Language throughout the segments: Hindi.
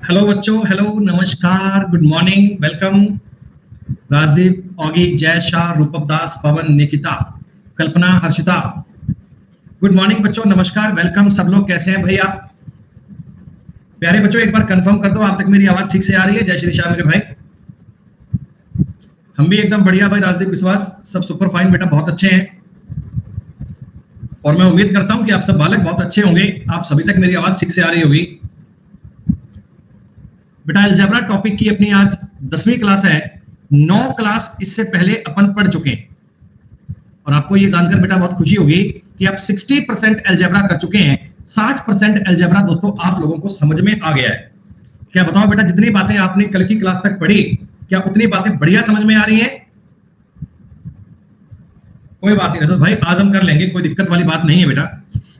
हेलो बच्चों, हेलो, नमस्कार, good morning, welcome. Rajdeep, Oggy, Jay Shah, रूपक दास, पवन, निकिता, कल्पना, हर्षिता। गुड मॉर्निंग बच्चों, नमस्कार, वेलकम। सब लोग कैसे हैं भाई आप? प्यारे बच्चों, एक बार कंफर्म कर दो आप तक मेरी आवाज ठीक से आ रही है। जय श्री शाह मेरे भाई। हम भी एकदम बढ़िया भाई, राजदीप विश्वास, सब सुपर फाइन बेटा, बहुत अच्छे हैं। और मैं उम्मीद करता हूं कि आप सब बालक बहुत अच्छे होंगे। आप सभी तक मेरी आवाज ठीक से आ रही होगी। बेटा अलजेब्रा टॉपिक की अपनी आज 10वीं क्लास है। 9 क्लास इससे पहले अपन पढ़ चुके हैं और आपको ये जानकर बेटा बहुत खुशी होगी कि आप 60% अलजेब्रा कर चुके हैं। 60% अलजेब्रा दोस्तों आप लोगों को समझ में आ गया है। क्या बताओ बेटा, जितनी बातें आपने कल की क्लास तक पढ़ी, क्या उतनी बातें बढ़िया समझ में आ रही हैं? कोई बात नहीं रजत भाई, आज हम कर लेंगे, कोई दिक्कत वाली बात नहीं है बेटा।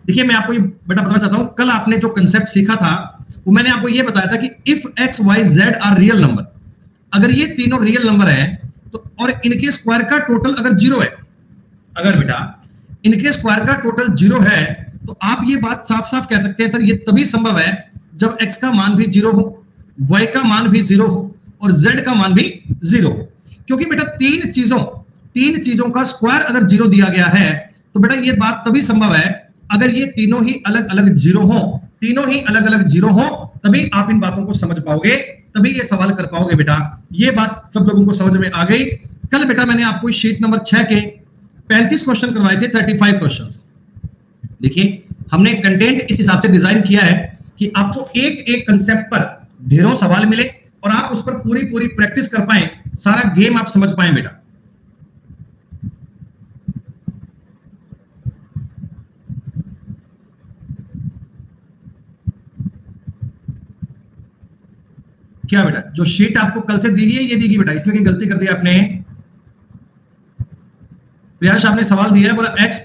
देखिए मैं आपको ये बेटा बताना चाहता हूं, कल आपने जो कंसेप्ट सीखा था वो मैंने आपको ये बताया था कि if x y z are real number, अगर ये तीनों रियल नंबर है तो और इनके स्क्वायर का टोटल अगर 0 है, अगर बेटा इनके स्क्वायर का टोटल 0 है तो आप ये बात साफ साफ कह सकते हैं सर ये तभी संभव है जब x का मान भी 0 हो, y का मान भी 0 हो और z का मान भी 0 हो। क्योंकि बेटा तीन चीजों का स्क्वायर अगर 0 दिया गया है तो बेटा ये बात तभी संभव है अगर ये तीनों ही अलग अलग 0 हो, तीनों ही अलग अलग 0 हो, तभी आप इन बातों को समझ पाओगे, तभी ये सवाल कर पाओगे बेटा। ये बात सब लोगों को समझ में आ गई। कल बेटा मैंने आपको शीट नंबर 6 के 35 क्वेश्चन करवाए थे, 35 क्वेश्चंस। देखिए हमने कंटेंट इस हिसाब से डिजाइन किया है कि आपको एक एक कंसेप्ट पर ढेरों सवाल मिले और आप उस पर पूरी पूरी प्रैक्टिस कर पाए, सारा गेम आप समझ पाए बेटा। क्या बेटा जो शीट आपको कल से दी गई है ये दी गई बेटा, इसमें क्या गलती कर दी आपने? प्रयास आपने सवाल दिया है, बोला x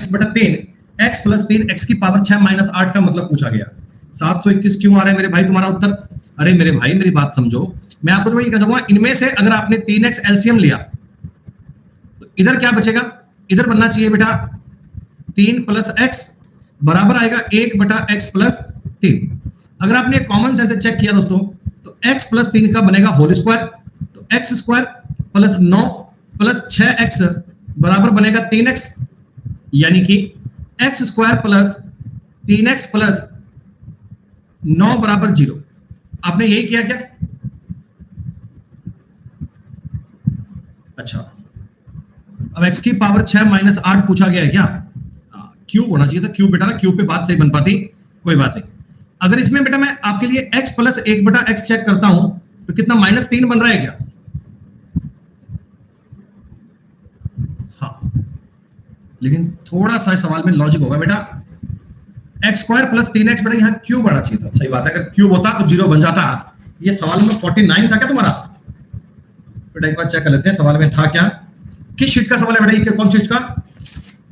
बटा 3 x प्लस 3 x की पावर 6 माइनस 8 का मतलब पूछा गया। 721 क्यों आ रहा है मेरे भाई तुम्हारा उत्तर? अरे मेरे भाई मेरी बात समझो, मैं आपको तो ये कहना चाहूंगा, इनमें से अगर आपने 3x एलसीएम लिया तो इधर क्या बचेगा? इधर बनना चाहिए बेटा 3 प्लस x बराबर आएगा 1 बटा x प्लस 3। अगर आपने कॉमन सेंस से चेक किया दोस्तों तो x प्लस 3 का बनेगा होल स्क्वायर, तो x square plus 9 plus 6x बराबर बनेगा 3x, यानी कि x square plus 3x plus 9 बराबर 0। आपने यही किया क्या? अच्छा, अब x की पावर 6 माइनस 8 पूछा गया है क्या? क्यूब होना चाहिए था, क्यूब बेटा ना, क्यूब पे बात सही बन पाती। कोई बात नहीं। अगर इसमें बेटा मैं आपके लिए x प्लस 1 बटा x चेक करता हूं तो कितना -3 बन रहा है क्या? हाँ, लेकिन थोड़ा सा सवाल में लॉजिक होगा बेटा। एक्स स्क्वायर प्लस 3x बेटा यहाँ क्यूब आना चाहिए था। सही बात है, अगर क्यूब होता तो 0 बन जाता। ये सवाल में 49 था क्या तुम्हारा? बेटा एक बार चेक कर लेते हैं सवाल में था क्या। किस शीट का सवाल है बेटा? ये कौन सी शीट का?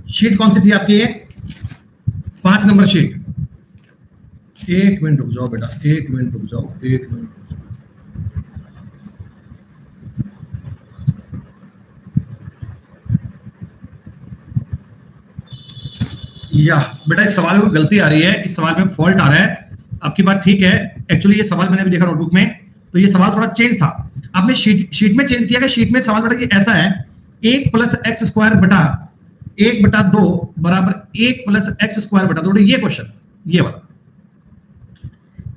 शीट कौन सी थी आपकी? ये 5 नंबर शीट। एक मिनट रुक जाओ बेटा, एक मिनट रुक जाओ, एक मिनट। या बेटा इस सवाल में गलती आ रही है, इस सवाल में फॉल्ट आ रहा है। आपकी बात ठीक है, एक्चुअली ये सवाल मैंने भी देखा नोटबुक में, तो ये सवाल थोड़ा चेंज था। आपने शीट में चेंज किया। शीट में सवाल बेटा ये ऐसा है, 1 प्लस एक्स स्क्वायर बटा 1 बटा 2 बराबर 1 प्लस एक्स स्क्वायर बटा 2। ये क्वेश्चन, ये वाला,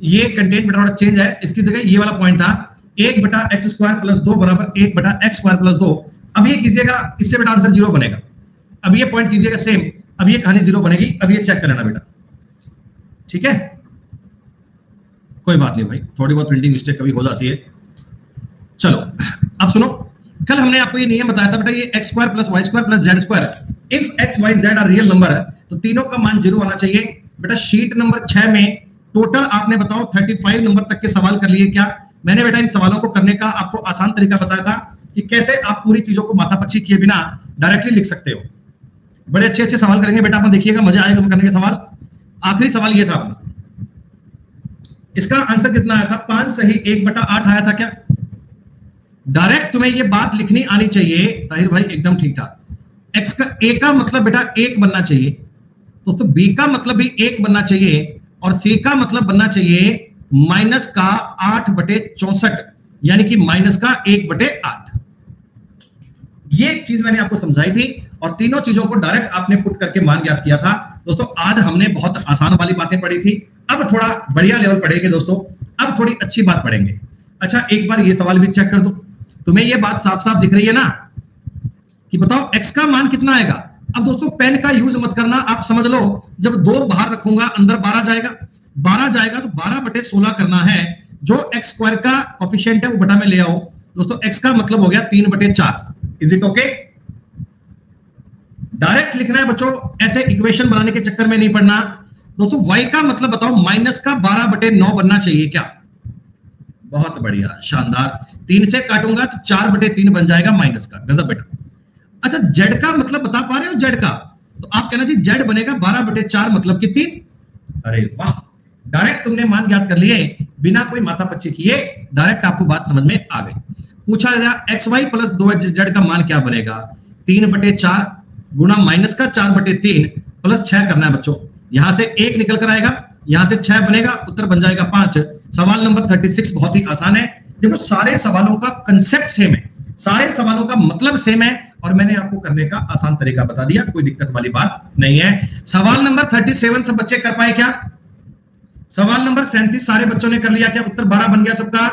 ये कंटेंट बेटा थोड़ा चेंज है। इसकी जगह ये वाला पॉइंट था 1 बटा एक्स स्क्वायर प्लस 2 बराबर 1 बटा एक्स स्क्वायर प्लस 2। अब ये कीजिएगा, इससे बेटा आंसर 0 बनेगा। अब ये पॉइंट कीजिएगा सेम, अब ये कहानी 0 बनेगी। अब ये चेक करना बेटा, ठीक है? कोई बात नहीं भाई, थोड़ी बहुत प्रिंटिंग मिस्टेक कभी हो जाती है। चलो अब सुनो, कल हमने आपको ये नियम बताया था बेटा, ये x square plus y square plus z square, if x y z are real number है तो तीनों का मान 0 आना चाहिए। बेटा शीट नंबर 6 में टोटल आपने बताओ 35 नंबर तक के सवाल कर लिए क्या? मैंने बेटा इन सवालों को करने का आपको आसान तरीका बताया था कि कैसे आप पूरी चीजों को माथापच्ची किए बिना डायरेक्टली लिख सकते हो। बड़े अच्छे अच्छे सवाल करेंगे बेटा, अपन देखिएगा, मजा आएगा करने के सवाल। आखिरी सवाल ये था, इसका आंसर कितना आया था? 5 सही 1 बटा 8 आया था क्या? डायरेक्ट तुम्हें ये बात लिखनी आनी चाहिए ताहिर भाई, एकदम ठीक ठाक। एक्स का ए का मतलब बेटा 1 बनना चाहिए दोस्तों, बी का मतलब भी 1 बनना चाहिए और सी का मतलब बनना चाहिए माइनस का 8/64, यानी कि माइनस का 1/8। ये चीज मैंने आपको समझाई थी और तीनों चीजों को डायरेक्ट आपने पुट करके मान ज्ञात किया था। दोस्तों आज हमने बहुत आसान वाली बातें पढ़ी थी, अब थोड़ा बढ़िया लेवल पढ़ेंगे दोस्तों, अब थोड़ी अच्छी बात पढ़ेंगे। अच्छा एक बार ये सवाल भी चेक कर दो, तुम्हें ये बात साफ साफ दिख रही है ना कि बताओ x का मान कितना आएगा। अब दोस्तों पेन का यूज मत करना, आप समझ लो जब 2 बाहर रखूंगा अंदर 12 जाएगा, 12 जाएगा तो 12/16 करना है। जो x स्क्वायर का कोफिशिएंट है वो बटा में ले आओ। दोस्तों x का मतलब हो गया 3/4। Is it okay? डायरेक्ट लिखना है बच्चों, ऐसे इक्वेशन बनाने के चक्कर में नहीं पड़ना। दोस्तों y का मतलब बताओ माइनस का 12/9 बनना चाहिए क्या? बहुत बढ़िया, शानदार। 3 से काटूंगा तो 4/3 बन जाएगा माइनस का, गजब बेटा। अच्छा z का मतलब बता पा रहे हो? z का तो आप कहना जी z बनेगा 12/4 मतलब कि 3। अरे वाह, डायरेक्ट तुमने मान ज्ञात कर लिए बिना कोई माथा पच्ची किए, डायरेक्ट आपको बात समझ में आ गई। पूछा गया xy प्लस 2z का मान क्या बनेगा? 3/4 गुणा माइनस का 4/3 प्लस 6 करना है बच्चों। यहां से 1 निकल कर आएगा, यहां से 6 बनेगा, उत्तर बन जाएगा 5। सवाल नंबर 36 बहुत ही आसान है। देखो सारे सवालों का कंसेप्ट सेम है, सारे सवालों का मतलब सेम है और मैंने आपको करने का आसान तरीका बता दिया, कोई दिक्कत वाली बात नहीं है। सवाल नंबर 37 सब बच्चे कर पाए क्या? सवाल नंबर 37 सारे बच्चों ने कर लिया क्या? उत्तर 12 बन गया सबका?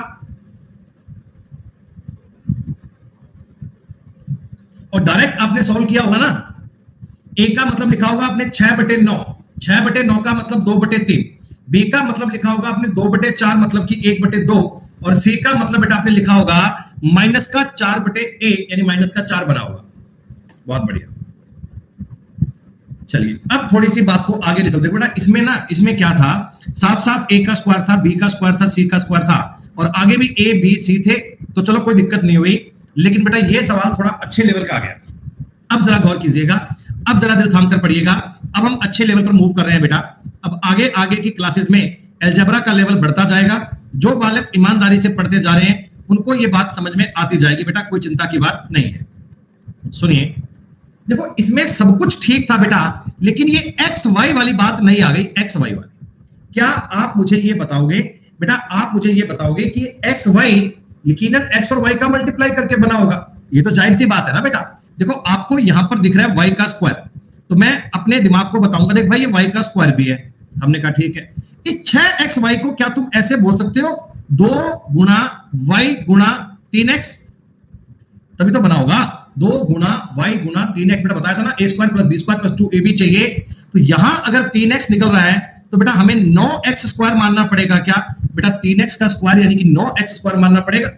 और डायरेक्ट आपने सॉल्व किया होगा ना। ए का मतलब लिखा होगा आपने 6/9, 6/9 का मतलब 2/3। बी का मतलब लिखा होगा आपने 2/4 मतलब कि 1/2 और सी का मतलब बेटा आपने लिखा होगा माइनस का 4/1 यानी माइनस का 4 बना होगा। बहुत बढ़िया। चलिए अब थोड़ी सी बात को आगे ले चलते। बेटा इसमें क्या था, साफ साफ ए का स्क्वायर था, बी का स्क्वायर था, सी का स्क्वायर था और आगे भी ए बी सी थे, तो चलो कोई दिक्कत नहीं हुई। लेकिन बेटा ये सवाल थोड़ा अच्छे लेवल का आ गया। अब जरा गौर कीजिएगा, अब जरा दिल थाम कर पढ़िएगा। अब हम अच्छे लेवल पर मूव कर रहे हैं बेटा। अब आगे आगे की क्लासेस में अलजेब्रा का लेवल बढ़ता जाएगा। जो बालक ईमानदारी से पढ़ते जा रहे हैं उनको ये बात समझ में आती जाएगी बेटा, कोई चिंता की बात नहीं है। सुनिए, देखो इसमें सब कुछ ठीक था बेटा, लेकिन ये एक्स वाई वाली बात नहीं आ गई। एक्स वाई वाली क्या आप मुझे ये बताओगे बेटा, आप मुझे ये बताओगे कि एक्स वाई यकीनन एक्स और वाई का मल्टीप्लाई करके बना होगा। ये तो जाहिर सी बात है ना बेटा। देखो आपको यहां पर दिख रहा है वाई का स्क्वायर, तो मैं अपने दिमाग को बताऊंगा, देख भाई ये वाई का स्क्वायर भी है। हमने कहा ठीक है, इस 6xy को क्या तुम ऐसे बोल सकते हो 2 गुणा y गुणा 3x, तभी तो बना होगा 2 गुणा y गुणा 3x। बेटा बताया था ना a square plus B square plus 2ab चाहिए, तो यहां अगर 3x निकल रहा है तो बेटा हमें 9x स्क्वायर मानना पड़ेगा क्या? बेटा 3x का स्क्वायर यानी कि 9x स्क्वायर मानना पड़ेगा।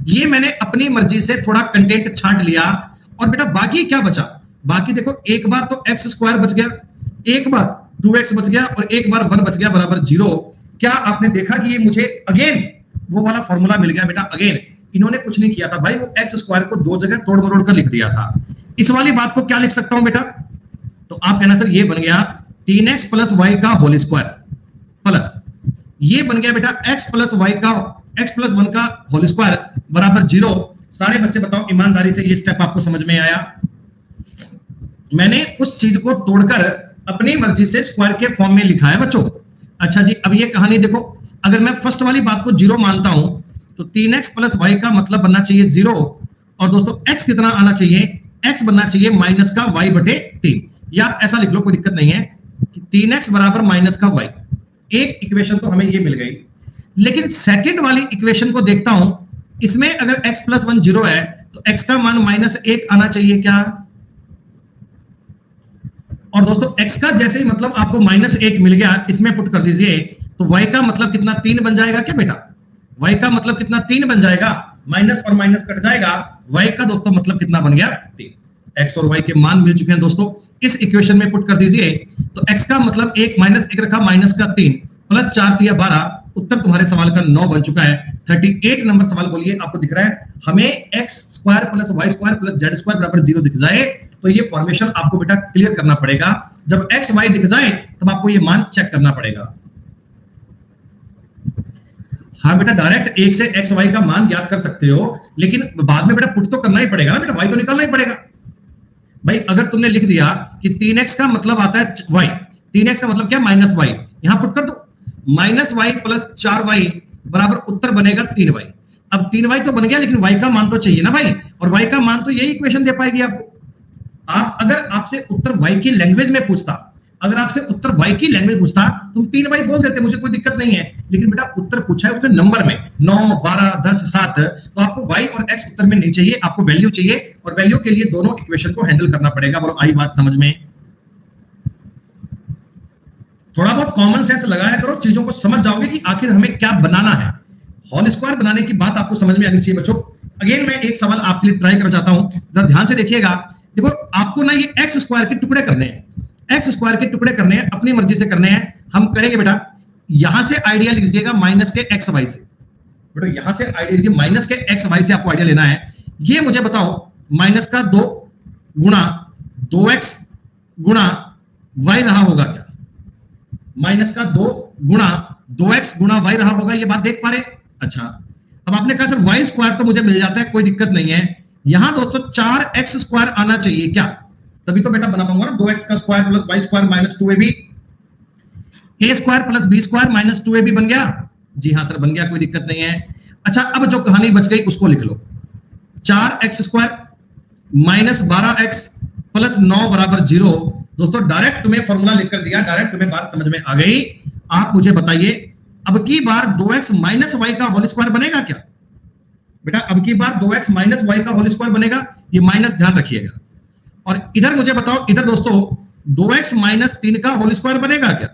ये मैंने अपनी मर्जी से थोड़ा कंटेंट छांट लिया और बेटा बाकी क्या बचा? बाकी देखो एक बार तो x स्क्वायर बच गया, एक बार 2x बच गया और एक बार 1 बच गया बराबर 0। क्या आपने देखा कि ये मुझे अगेन वो वाला फॉर्मूला मिल गया बेटा? अगेन इन्होंने कुछ नहीं किया था भाई, वो x स्क्वायर को 2 जगह तोड़ मरोड़ कर लिख दिया था। इस वाली बात को क्या लिख सकता हूं बेटा? तो आप कहना सर ये बन गया 3x प्लस वाई का होल स्क्वायर प्लस ये बन गया बेटा x प्लस वाई का x प्लस 1 का होल स्क्वायर बराबर 0। सारे बच्चे बताओ ईमानदारी से ये स्टेप आपको समझ में आया? मैंने उस चीज को तोड़कर अपनी मर्जी से स्क्वायर के फॉर्म में लिखा है बच्चों। अच्छा जी, अब ये कहानी देखो, अगर मैं फर्स्ट वाली बात को 0 मानता हूं तो 3x प्लस वाई का मतलब बनना चाहिए 0 और दोस्तों x कितना आना चाहिए? x बनना चाहिए माइनस का y/3। या आप ऐसा लिख लो, कोई दिक्कत नहीं है कि 3x बराबर माइनस का y। एक इक्वेशन तो हमें ये मिल गई, लेकिन सेकंड वाली इक्वेशन को देखता हूं, इसमें अगर x प्लस 1 0 है तो x का मान -1 आना चाहिए क्या? और दोस्तों x का जैसे ही मतलब आपको -1 मिल गया, इसमें पुट कर दीजिए तो y का मतलब कितना 3 बन जाएगा क्या बेटा? y का मतलब कितना 3 बन जाएगा, माइनस और माइनस कट जाएगा, y का दोस्तों मतलब कितना बन गया 3। x और y के मान मिल चुके हैं दोस्तों, इस इक्वेशन में पुट कर दीजिए तो x का मतलब 1 -1 रखा माइनस का 3 प्लस 4 3 12, उत्तर तुम्हारे सवाल का 9 बन चुका है। 38 नंबर सवाल बोलिए, आपको दिख रहा है? हमें x square plus y square plus z square बराबर 0 दिख जाए तो ये फॉर्मेशन आपको बेटा क्लियर करना पड़ेगा। जब x y दिख जाए तब आपको ये मान चेक करना पड़ेगा। हाँ बेटा, डायरेक्ट 1 से x y का मान ज्ञात कर सकते हो, लेकिन बाद में बेटा पुट तो करना ही पड़ेगा ना बेटा, y तो निकालना ही पड़ेगा। भाई अगर तुमने लिख दिया कि 3x का मतलब आता है y, 3x का मतलब क्या? -y, यहां पुट कर दो। -y प्लस 4y बराबर उत्तर बनेगा 3y। अब 3y तो बन गया, लेकिन y का मान तो चाहिए ना भाई, और y का मान तो यही इक्वेशन दे पाएगी आपको। आप अगर आपसे उत्तर y की लैंग्वेज में पूछता, अगर आपसे उत्तर y की लैंग्वेज पूछता, तुम 3y बोल देते, मुझे कोई दिक्कत नहीं है। लेकिन बेटा उत्तर पूछा है उसने नंबर में 9, 12, 10, 7, तो आपको y और x उत्तर में नहीं चाहिए, आपको वैल्यू चाहिए, और वैल्यू के लिए दोनों इक्वेशन को हैंडल करना पड़ेगा। बोलो आई बात समझ में? थोड़ा बहुत कॉमन सेंस लगाया करो, चीजों को समझ जाओगे कि आखिर हमें क्या बनाना है। होल स्क्वायर बनाने की बात आपको समझ में आनी चाहिए बच्चों। अगेन मैं एक सवाल आपके लिए ट्राई करना चाहता हूं, जरा ध्यान से देखिएगा। देखो आपको ना ये एक्स स्क्वायर के टुकड़े करने हैं, एक्स स्क्वायर के टुकड़े करने हैं, अपनी मर्जी से करने हैं। हम करेंगे बेटा, यहां से आइडिया लीजिएगा माइनस के एक्स वाई से। बेटा यहां से आइडिया लीजिए माइनस के एक्स वाई से, आपको आइडिया लेना है। ये मुझे बताओ माइनस का 2 गुणा 2x गुणा y रहा होगा क्या? माइनस का 2 गुणा 2x गुणा y रहा होगा, ये बात देख पा रहे? अच्छा, अब आपने कहा सर y स्क्वायर तो मुझे मिल जाता है, कोई दिक्कत नहीं है। यहां दोस्तों 4x स्क्वायर आना चाहिए क्या? तभी तो बेटा बना पाऊंगा ना, 2x का square plus y square minus 2ab, a square plus b square minus 2ab बन गया। जी हाँ सर बन गया, कोई दिक्कत नहीं है। अच्छा, अब जो कहानी बच गई उसको लिख लो, 4x square minus 12x plus 9 बराबर 0। दोस्तों डायरेक्ट तुम्हें फॉर्मूला लिखकर दिया, डायरेक्ट तुम्हें बात समझ में आ गई। आप मुझे बताइए, अब की बार 2x माइनस y का होल स्क्वायर बनेगा क्या? बेटा अब की बार 2x माइनस y का होल स्क्वायर बनेगा, ये माइनस ध्यान रखिएगा। और इधर मुझे बताओ, इधर दोस्तों 2x माइनस 3 का होल स्क्वायर बनेगा क्या?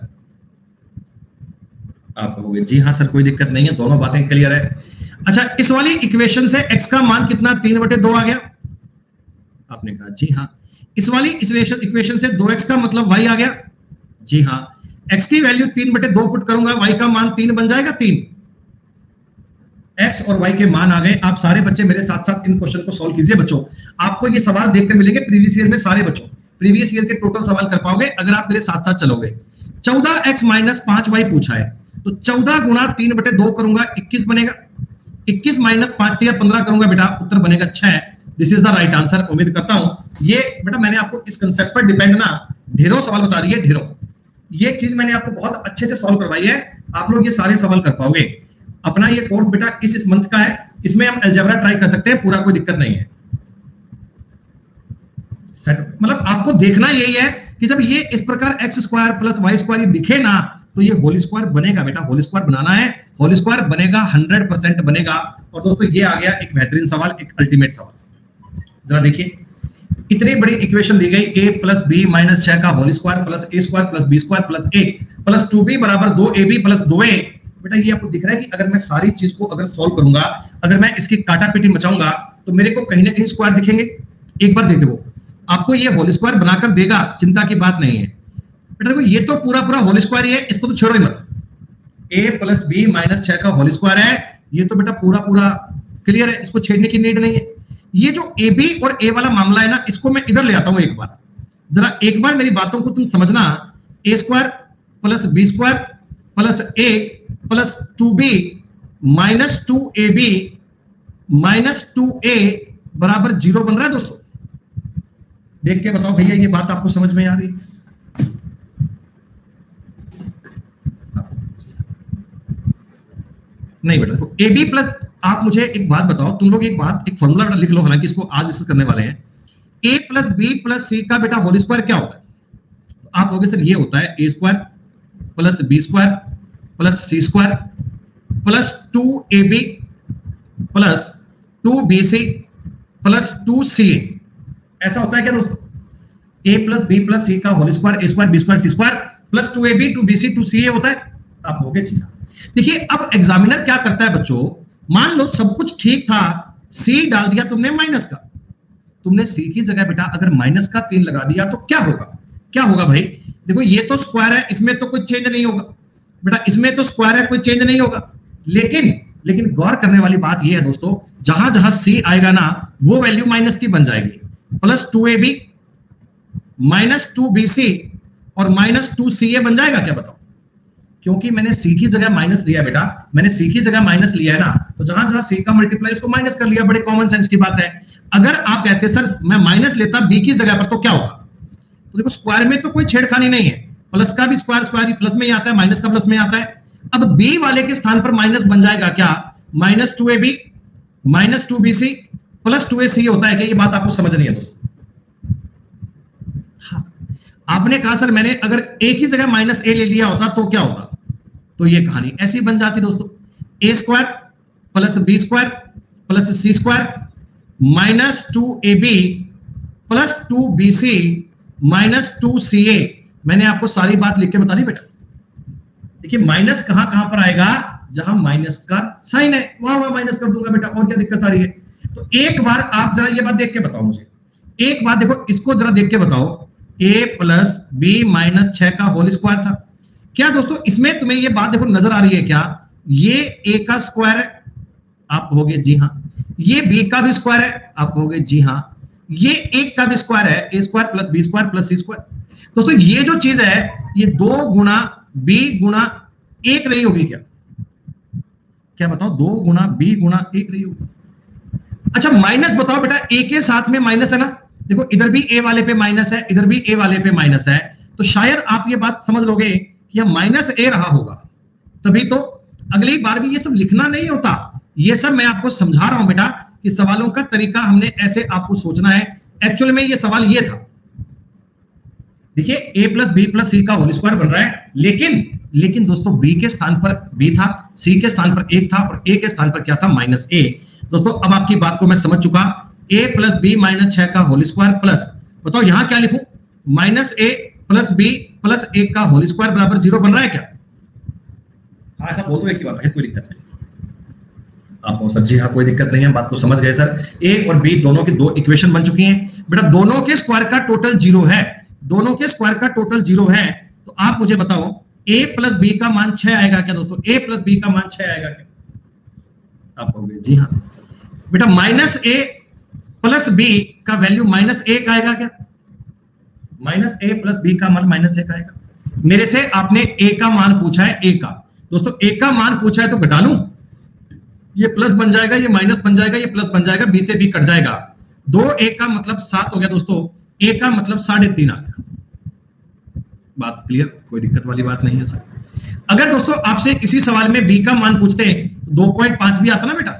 आप कहोगे जी हाँ सर कोई दिक्कत नहीं है, दोनों बातें क्लियर है। अच्छा, इस वाली इक्वेशन से x का मान कितना 3/2 आ गया? आपने कहा जी हाँ। इस वाली इक्वेशन से 2x का मतलब y आ गया? जी हाँ। x की वैल्यू 3/2 पुट करूंगा, y का मान 3 बन जाएगा, 3। x और y के मान आ गए। आप सारे बच्चे मेरे साथ साथ इन क्वेश्चन को सॉल्व कीजिए बच्चों। आपको ये सवाल देखकर मिलेंगे प्रीवियस ईयर में, सारे बच्चों प्रीवियस ईयर के टोटल सवाल कर पाओगे अगर आप मेरे साथ साथ चलोगे। 14x माइनस 5y पूछा है, तो 14 गुणा 3/2 करूंगा, 21 बनेगा। 21 माइनस 5 दिया 15 करूंगा बेटा, उत्तर बनेगा 6। This is the right answer. उम्मीद करता हूं ये बेटा मैंने आपको इस कंसेप्ट पर डिपेंड ना ढेरों सवाल बता दिए, ढेरों। ये चीज मैंने आपको बहुत अच्छे से सॉल्व करवाई है, आप लोग ये सारे सवाल कर पाओगे। अपना ये कोर्स बेटा इस मंथ का है, इसमें हम अलजेब्रा ट्राई कर सकते हैं पूरा, कोई दिक्कत नहीं है। मतलब आपको देखना यही है कि जब ये इस प्रकार x square plus y square दिखे ना, तो ये होल स्क्वायर बनेगा बेटा, होल स्क्वायर बनाना है, होल स्क्वायर बनेगा, 100% बनेगा। और दोस्तों ये आ गया एक बेहतरीन सवाल, एक अल्टीमेट सवाल। जरा देखिए, इतनी बड़ी इक्वेशन दी गई, a प्लस बी माइनस 6 का whole square plus a square plus b square plus a plus 2b बराबर 2ab प्लस 2a। बेटा ये आपको दिख रहा है कि अगर मैं सारी चीज को अगर सॉल्व करूंगा, अगर मैं इसकी काटापीटी मचाऊंगा, तो मेरे को कहीं ना कहीं स्क्वायर दिखेंगे। एक बार देख दो, आपको ये होल स्क्वायर बनाकर देगा, चिंता की बात नहीं है। बेटा देखो ये तो पूरा पूरा होल स्क्वायर ही है, इसको तो छोड़ो ही मत। a प्लस बी माइनस 6 का होल स्क्वायर है, ये तो बेटा पूरा पूरा क्लियर है, इसको छेड़ने की नीड नहीं है। ये जो ए बी और ए वाला मामला है ना, इसको मैं इधर ले आता हूं एक बार, जरा एक बार मेरी बातों को तुम समझना। A square plus B square plus A plus 2b minus 2ab minus 2a बराबर 0 बन रहा है दोस्तों। देख के बताओ भैया ये बात आपको समझ में आ रही है? नहीं बेटा देखो ए बी प्लस, आप मुझे एक बात बताओ, तुम लोग एक बात, एक फॉर्मूला बेटा लिख लो, हालांकि इसको आज डिस्कस करने वाले हैं। ए प्लस बी प्लस सी का बेटा होल स्क्वायर क्या होता है? तो आप कहोगे सर ये होता है a square plus B square plus C square plus 2ab plus 2bc plus 2ca। ऐसा होता है क्या दोस्तों? a plus B plus c का whole square, a square b square c square plus 2ab 2bc 2ca होता है। आप कहोगे जी। देखिए अब एग्जामिनर क्या करता है बच्चों, मान लो सब कुछ ठीक था, सी डाल दिया तुमने माइनस का, तुमने सी की जगह बेटा अगर माइनस का 3 लगा दिया तो क्या होगा? क्या होगा भाई? देखो ये तो स्क्वायर है, इसमें तो कोई चेंज नहीं होगा बेटा, इसमें तो स्क्वायर है, कोई चेंज नहीं होगा। लेकिन गौर करने वाली बात यह है दोस्तों, जहां जहां सी आएगा ना, वो वैल्यू माइनस की बन जाएगी। प्लस 2ab माइनस 2bc और माइनस 2ca बन जाएगा क्या बताओ? क्योंकि मैंने सी की जगह माइनस लिया बेटा, मैंने सी की जगह माइनस लिया है ना, तो जहां जहां सी का मल्टीप्लाई उसको माइनस कर लिया, बड़े कॉमन सेंस की बात है। अगर आप कहते सर मैं माइनस लेता बी की जगह पर तो क्या होगा? तो देखो स्क्वायर में तो कोई छेड़खानी नहीं है, प्लस का भी स्क्वायर स्क्वायर प्लस में ही आता है, माइनस का प्लस में आता है। अब बी वाले के स्थान पर माइनस बन जाएगा क्या, minus 2ab minus 2bc plus 2ac होता है क्या, ये बात आपको समझ नहीं है दोस्तों। हाँ, आपने कहा सर मैंने अगर एक ही जगह माइनस ए ले लिया होता तो क्या होता, तो ये कहानी ऐसी बन जाती दोस्तों, a square plus B square plus C square minus 2ab plus 2bc minus 2ca। मैंने आपको सारी बात लिख के बता दी बेटा। देखिए माइनस कहां कहां पर आएगा, जहां माइनस का साइन है वहां वहां माइनस कर दूंगा बेटा, और क्या दिक्कत आ रही है। तो एक बार आप जरा ये बात देख के बताओ मुझे, एक बात देखो, इसको जरा देख के बताओ, a प्लस बी माइनस 6 का होल स्क्वायर था क्या दोस्तों। इसमें तुम्हें ये बात देखो नजर आ रही है क्या, ये a का स्क्वायर है, आप कहोगे जी हाँ। ये b का भी स्क्वायर है, आप कहोगे जी हाँ। ये एक का भी स्क्वायर है, a square plus B square plus C square. दोस्तों ये जो चीज है ये 2 गुना b गुना 1 रही होगी क्या, क्या बताओ, 2 गुना b गुना 1 रही होगी। अच्छा माइनस बताओ बेटा, a के साथ में माइनस है ना, देखो इधर भी a वाले पे माइनस है, इधर भी a वाले पे माइनस है, तो शायद आप ये बात समझ लोगे कि यह माइनस a रहा होगा। तभी तो अगली बार भी ये सब लिखना नहीं होता, ये सब मैं आपको समझा रहा हूं बेटा कि सवालों का तरीका हमने ऐसे आपको सोचना है। एक्चुअल में ये सवाल ये था, देखिए a plus B plus c का होल स्क्वायर बन रहा है, लेकिन दोस्तों b के स्थान पर b था, c के स्थान पर 1 था और a के स्थान पर क्या था, माइनस a। दोस्तों अब आपकी बात को मैं समझ चुका, a प्लस बी माइनस 6 का होल स्क्वायर प्लस, बताओ यहां क्या लिखूं, minus a plus B plus 1 का होल स्क्वायर बराबर 0 बन रहा है क्या। हाँ ऐसा बोल दो, एक ही बात है, कोई दिक्कत नहीं। आपको सर जी हाँ कोई दिक्कत नहीं है, बात को समझ गए सर। a और b दोनों की 2 इक्वेशन बन चुकी हैं बेटा, दोनों के स्क्वायर का टोटल 0 है, दोनों के स्क्वायर का टोटल 0 है। तो आप मुझे बताओ a प्लस बी का मान 6 आएगा क्या दोस्तों, a प्लस बी का मान 6 आएगा क्या, आप कहोगे जी हाँ। बेटा माइनस a प्लस b का वैल्यू माइनस 1 आएगा क्या, माइनस a प्लस b का मान माइनस 1 आएगा। मेरे से आपने a का मान पूछा है, a का दोस्तों a का मान पूछा है तो घटा लूं, ये प्लस बन जाएगा, ये माइनस बन जाएगा, ये प्लस बन जाएगा, b से b कट जाएगा, 2 1 का मतलब 7 हो गया दोस्तों, a का मतलब 3.5 आ गया। बात क्लियर, कोई दिक्कत वाली बात नहीं है सर। अगर दोस्तों आपसे इसी सवाल में b का मान पूछते हैं 2.5 भी आता ना बेटा,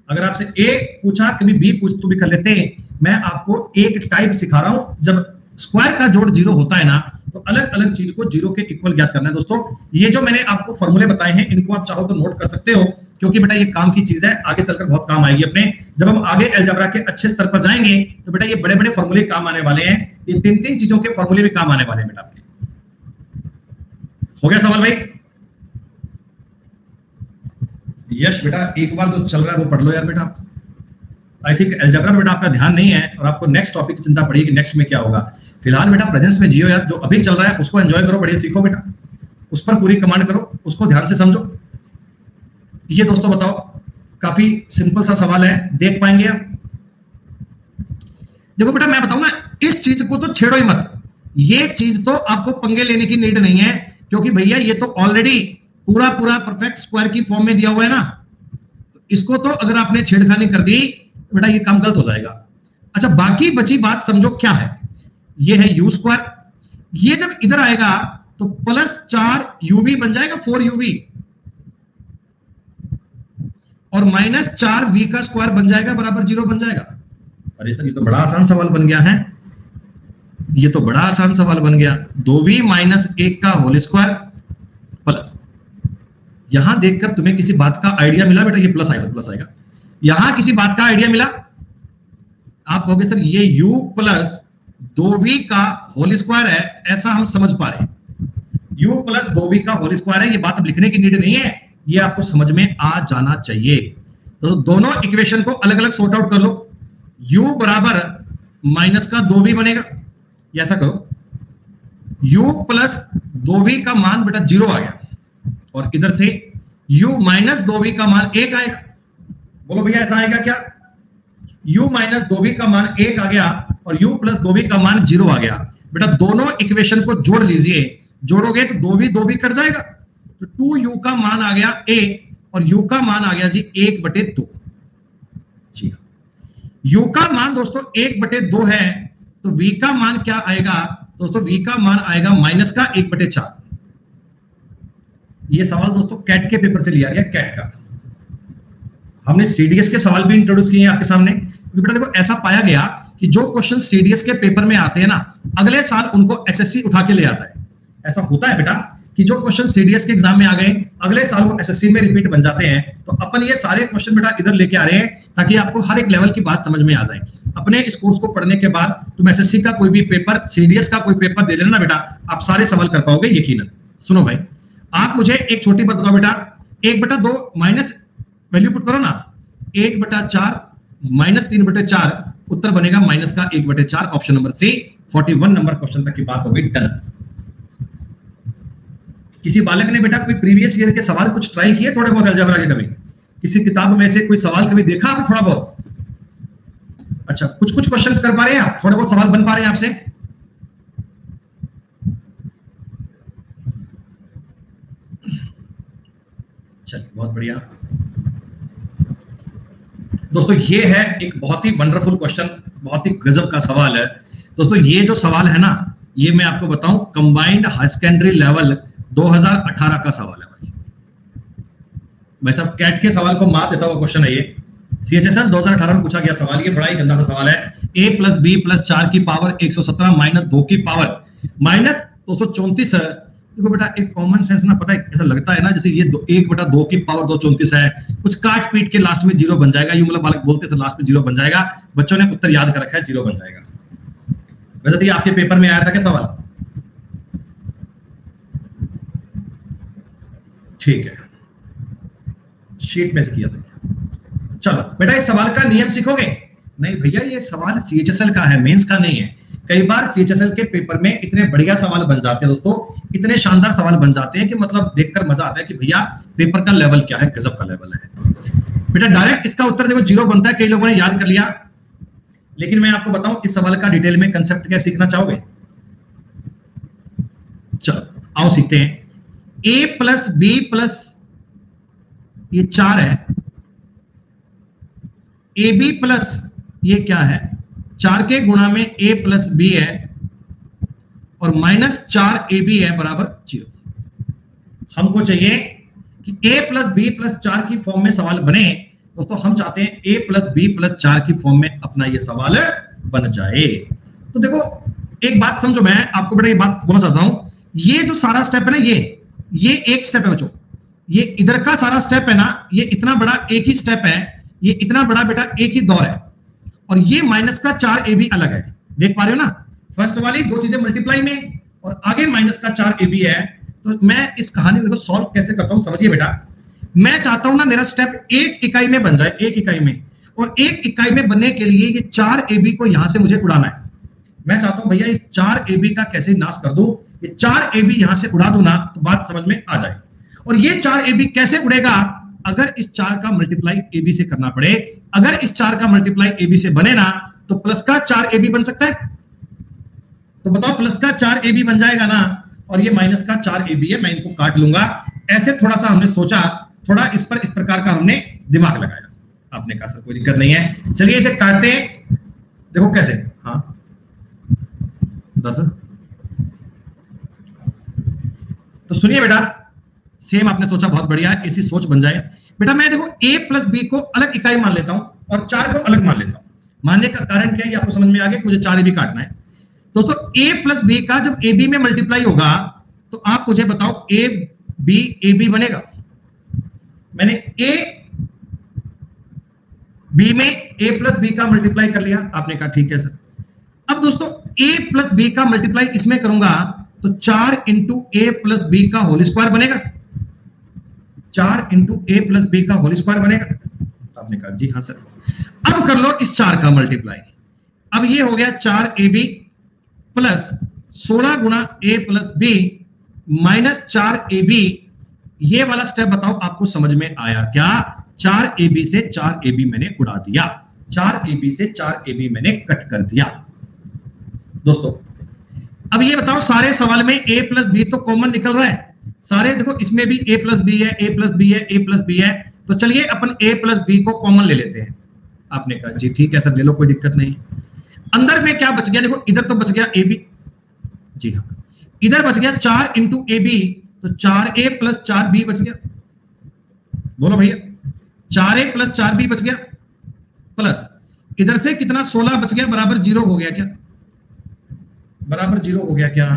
अगर आपसे a पूछा कभी b पूछ तो भी कर लेते हैं। मैं आपको एक टाइप सिखा रहा हूं, जब स्क्वायर का जोड़ 0 होता है ना तो अलग अलग चीज को 0 के इक्वल ज्ञात करना है दोस्तों। ये जो मैंने आपको फॉर्मूले बताए हैं इनको आप चाहो तो नोट कर सकते हो, क्योंकि बेटा ये काम की चीज है, आगे चलकर बहुत काम आएगी अपने, जब हम आगे अलजेब्रा के अच्छे स्तर पर जाएंगे तो बेटा ये बड़े बड़े फॉर्मूले काम आने वाले हैं, ये 3 चीजों के फॉर्मूले भी काम आने वाले हैं बेटा आपके। हो गया सवाल भाई, यश बेटा एक बार जो चल रहा है वो पढ़ लो यार बेटा। आई थिंक अलजेब्रा बेटा आपका ध्यान नहीं है और आपको नेक्स्ट टॉपिक की चिंता पड़ी कि नेक्स्ट में क्या होगा। फिलहाल बेटा प्रेजेंस में जियो यार, जो अभी चल रहा है उसको एंजॉय करो, बढ़िया सीखो बेटा, उस पर पूरी कमांड करो, उसको ध्यान से समझो। ये दोस्तों बताओ काफी सिंपल सा सवाल है, देख पाएंगे आप। देखो बेटा मैं बताऊं ना, इस चीज को तो छेड़ो ही मत, ये चीज तो आपको पंगे लेने की नीड नहीं है, क्योंकि भैया ये तो ऑलरेडी पूरा परफेक्ट स्क्वायर की फॉर्म में दिया हुआ है ना, तो इसको तो अगर आपने छेड़खानी कर दी बेटा ये काम गलत हो जाएगा। अच्छा बाकी बची बात समझो क्या है, ये है यू स्क्वायर, ये जब इधर आएगा तो प्लस 4 यूवी बन जाएगा, 4 यूवी, और माइनस 4 वी का स्क्वायर बन जाएगा बराबर 0 बन जाएगा। अरे सर ये तो बड़ा आसान सवाल बन गया है, ये तो बड़ा आसान सवाल बन गया। 2v माइनस 1 का होल स्क्वायर प्लस, यहां देखकर तुम्हें किसी बात का आइडिया मिला बेटा, ये प्लस आएगा, यहां किसी बात का आइडिया मिला, आप कहोगे सर ये u प्लस 2v का होल स्क्वायर है, ऐसा हम समझ पा रहे हैं। u प्लस 2v का होल स्क्वायर है, ये बात अब लिखने की नीड नहीं है, ये आपको समझ में आ जाना चाहिए। तो दोनों इक्वेशन को अलग अलग सॉर्ट आउट कर लो, u बराबर माइनस का 2v बनेगा, ये ऐसा करो, u प्लस 2v का मान बेटा 0 आ गया, और इधर से u माइनस 2v का मान 1 आएगा। बोलो भैया ऐसा आएगा क्या, u माइनस 2v का मान 1 आ गया और u प्लस 2v का मान 0 आ गया। बेटा दोनों इक्वेशन को जोड़ लीजिए, जोड़ोगे तो 2v कट जाएगा, तो 2u का मान आ गया a और u का मान आ गया जी 1/2। जी हाँ, u का मान दोस्तों 1/2 है, तो v का मान क्या आएगा दोस्तों, v का मान आएगा माइनस का 1/4। ये सवाल दोस्तों कैट के पेपर से लिया गया, कैट का। हमने सीडीएस के सवाल भी इंट्रोड्यूस किए हैं आपके सामने, क्योंकि बेटा देखो ऐसा पाया गया कि जो क्वेश्चन सीडीएस के पेपर में आते हैं ना, अगले साल उनको एसएससी उठा के ले आता है। ऐसा होता है बेटा कि जो क्वेश्चन सीडीएस के एग्जाम में आ गए, अगले साल वो एसएससी में रिपीट बन जाते हैं। तो अपन ये सारे क्वेश्चन बेटा इधर लेके आ रहे हैं ताकि आपको हर एक लेवल की बात समझ में आ जाए। अपने इस कोर्स को पढ़ने के बाद तुम एसएससी का कोई भी पेपर, सीडीएस का कोई पेपर दे लेना ना बेटा, आप सारे सवाल कर पाओगे यकीनन। सुनो भाई, आप मुझे एक छोटी बात बताओ बेटा, 1/2 माइनस वैल्यू पुट करो ना, 1/4 माइनस 3/4, उत्तर बनेगा माइनस का 1/4, option number C. 41 number question तक की बात हो गई, डन। किसी बालक ने बेटा कोई प्रीवियस ईयर के सवाल कुछ ट्राई किए थोड़े बहुत अलजेब्रा के? कभी किसी किताब में से कोई सवाल कभी देखा आपने थोड़ा बहुत? अच्छा, कुछ कुछ क्वेश्चन कर पा रहे हैं आप, थोड़े बहुत सवाल बन पा रहे हैं आपसे? चलिए बहुत बढ़िया दोस्तों, ये है एक बहुत ही वंडरफुल क्वेश्चन, बहुत ही गजब का सवाल है दोस्तों। ये जो सवाल है ना, ये मैं आपको बताऊं कंबाइंड हाई सेकेंडरी लेवल 2018 का सवाल है भाई साहब। कैट के सवाल को मात देता हुआ क्वेश्चन है ये, सीएचएसएल 2018 में पूछा गया सवाल। ये बड़ा ही गंदा सा सवाल है। a + b + 4 की पावर 117 माइनस 2 की पावर माइनस 234 है। देखो बेटा एक कॉमन सेंस ना, पता है ऐसा लगता है ना जैसे ये 1/2 की पावर 234 है, कुछ काट पीट के लास्ट में 0 बन जाएगा, यूं मतलब बालक बोलते थे लास्ट में 0 बन जाएगा। बच्चों ने उत्तर याद कर रखा है, 0 बन जाएगा। वैसे तो ये आपके पेपर में आया था क्या सवाल? ठीक है, शीट में से किया था। चलो बेटा इस सवाल का नियम सीखोगे? नहीं भैया, ये सवाल सीएचएसएल का है, मेंस का नहीं है। कई बार सीएचएसएल के पेपर में इतने बढ़िया सवाल बन जाते हैं दोस्तों, इतने शानदार सवाल बन जाते हैं कि मतलब देखकर मजा आता है कि भैया पेपर का लेवल क्या है, गजब का लेवल है बेटा। डायरेक्ट इसका उत्तर देखो 0 बनता है, कई लोगों ने याद कर लिया। लेकिन मैं आपको बताऊं इस सवाल का डिटेल में कंसेप्ट क्या सीखना चाहोगे? चलो आओ सीखते हैं। a + b + ये 4 है, ab प्लस ये क्या है, 4 के गुणा में a + b है और -4ab है बराबर 0। हमको चाहिए कि a + b + 4 की फॉर्म में सवाल बने दोस्तों। हम चाहते हैं a + b + 4 की फॉर्म में अपना ये सवाल बन जाए। तो देखो एक बात समझो, मैं आपको बेटा ये बात बोलना चाहता हूं, ये जो सारा स्टेप है ना, ये एक स्टेप है बच्चों। ये इधर का सारा स्टेप है ना, ये इतना बड़ा एक ही स्टेप है, ये इतना बड़ा बेटा एक ही दौर है। और ये माइनस का 4ab अलग है, देख पा रहे हो ना? फर्स्ट वाली 2 चीजें मल्टीप्लाई में और आगे माइनस का 4ab है। तो मैं इस कहानी को सॉल्व कैसे करता हूं समझिए बेटा। मैं चाहता हूं ना मेरा स्टेप एक इकाई में बन जाए, एक इकाई में, और एक इकाई में बनने के लिए ये 4ab को यहां से मुझे उड़ाना है। मैं चाहता हूं भैया इस 4ab का कैसे नाश कर दूं, ये 4ab यहां से उड़ा दूं ना तो बात समझ में आ जाए। और ये 4ab कैसे उड़ेगा? अगर इस 4 का मल्टीप्लाई ab से करना पड़े, अगर इस 4 का मल्टीप्लाई ab से बने ना तो प्लस का 4ab बन सकता है। तो बताओ प्लस का 4ab बन जाएगा ना, और ये माइनस का 4ab है, मैं इनको काट लूंगा। ऐसे थोड़ा सा हमने सोचा, थोड़ा इस पर इस प्रकार का हमने दिमाग लगाया। आपने कहा सर कोई दिक्कत नहीं है, चलिए इसे काटते हैं। देखो कैसे, हाँ सर। तो सुनिए बेटा, सेम आपने सोचा, बहुत बढ़िया है, ऐसी सोच बन जाए बेटा। मैं देखो a + b को अलग इकाई मान लेता हूं और 4 को अलग मान लेता हूं। मानने का कारण क्या है ये आपको समझ में आ गया, मुझे 4ab काटना है दोस्तों। a + b का जब ab में मल्टीप्लाई होगा तो आप मुझे बताओ ab बनेगा। मैंने a b में a + b का मल्टीप्लाई कर लिया, आपने कहा ठीक है सर। अब दोस्तों a + b का मल्टीप्लाई इसमें करूंगा तो 4 × a + b का होल स्क्वायर बनेगा, 4 × a + b का होल स्क्वायर बनेगा। आपने कहा जी हाँ सर। अब कर लो इस 4 का मल्टीप्लाई। अब ये हो गया 4ab plus 16 × a + b minus 4ab। ये वाला स्टेप बताओ आपको समझ में आया क्या? 4ab से 4ab मैंने उड़ा दिया, 4ab से 4ab मैंने कट कर दिया दोस्तों। अब ये बताओ सारे सवाल में a + b तो कॉमन निकल रहा है, सारे देखो इसमें भी a + b है, a + b है, a + b है। तो चलिए अपन a + b को कॉमन ले लेते हैं। आपने कहा जी ठीक है सर ले लो, कोई दिक्कत नहीं। अंदर में क्या बच गया? देखो इधर तो बच गया ab, जी हाँ, इधर बच गया 4 × ab। तो 4a प्लस 4b बच गया। बोलो भैया, 4a प्लस 4b बच गया, प्लस इधर से कितना 16 बच गया, बराबर 0 हो गया क्या? बराबर 0 हो गया क्या?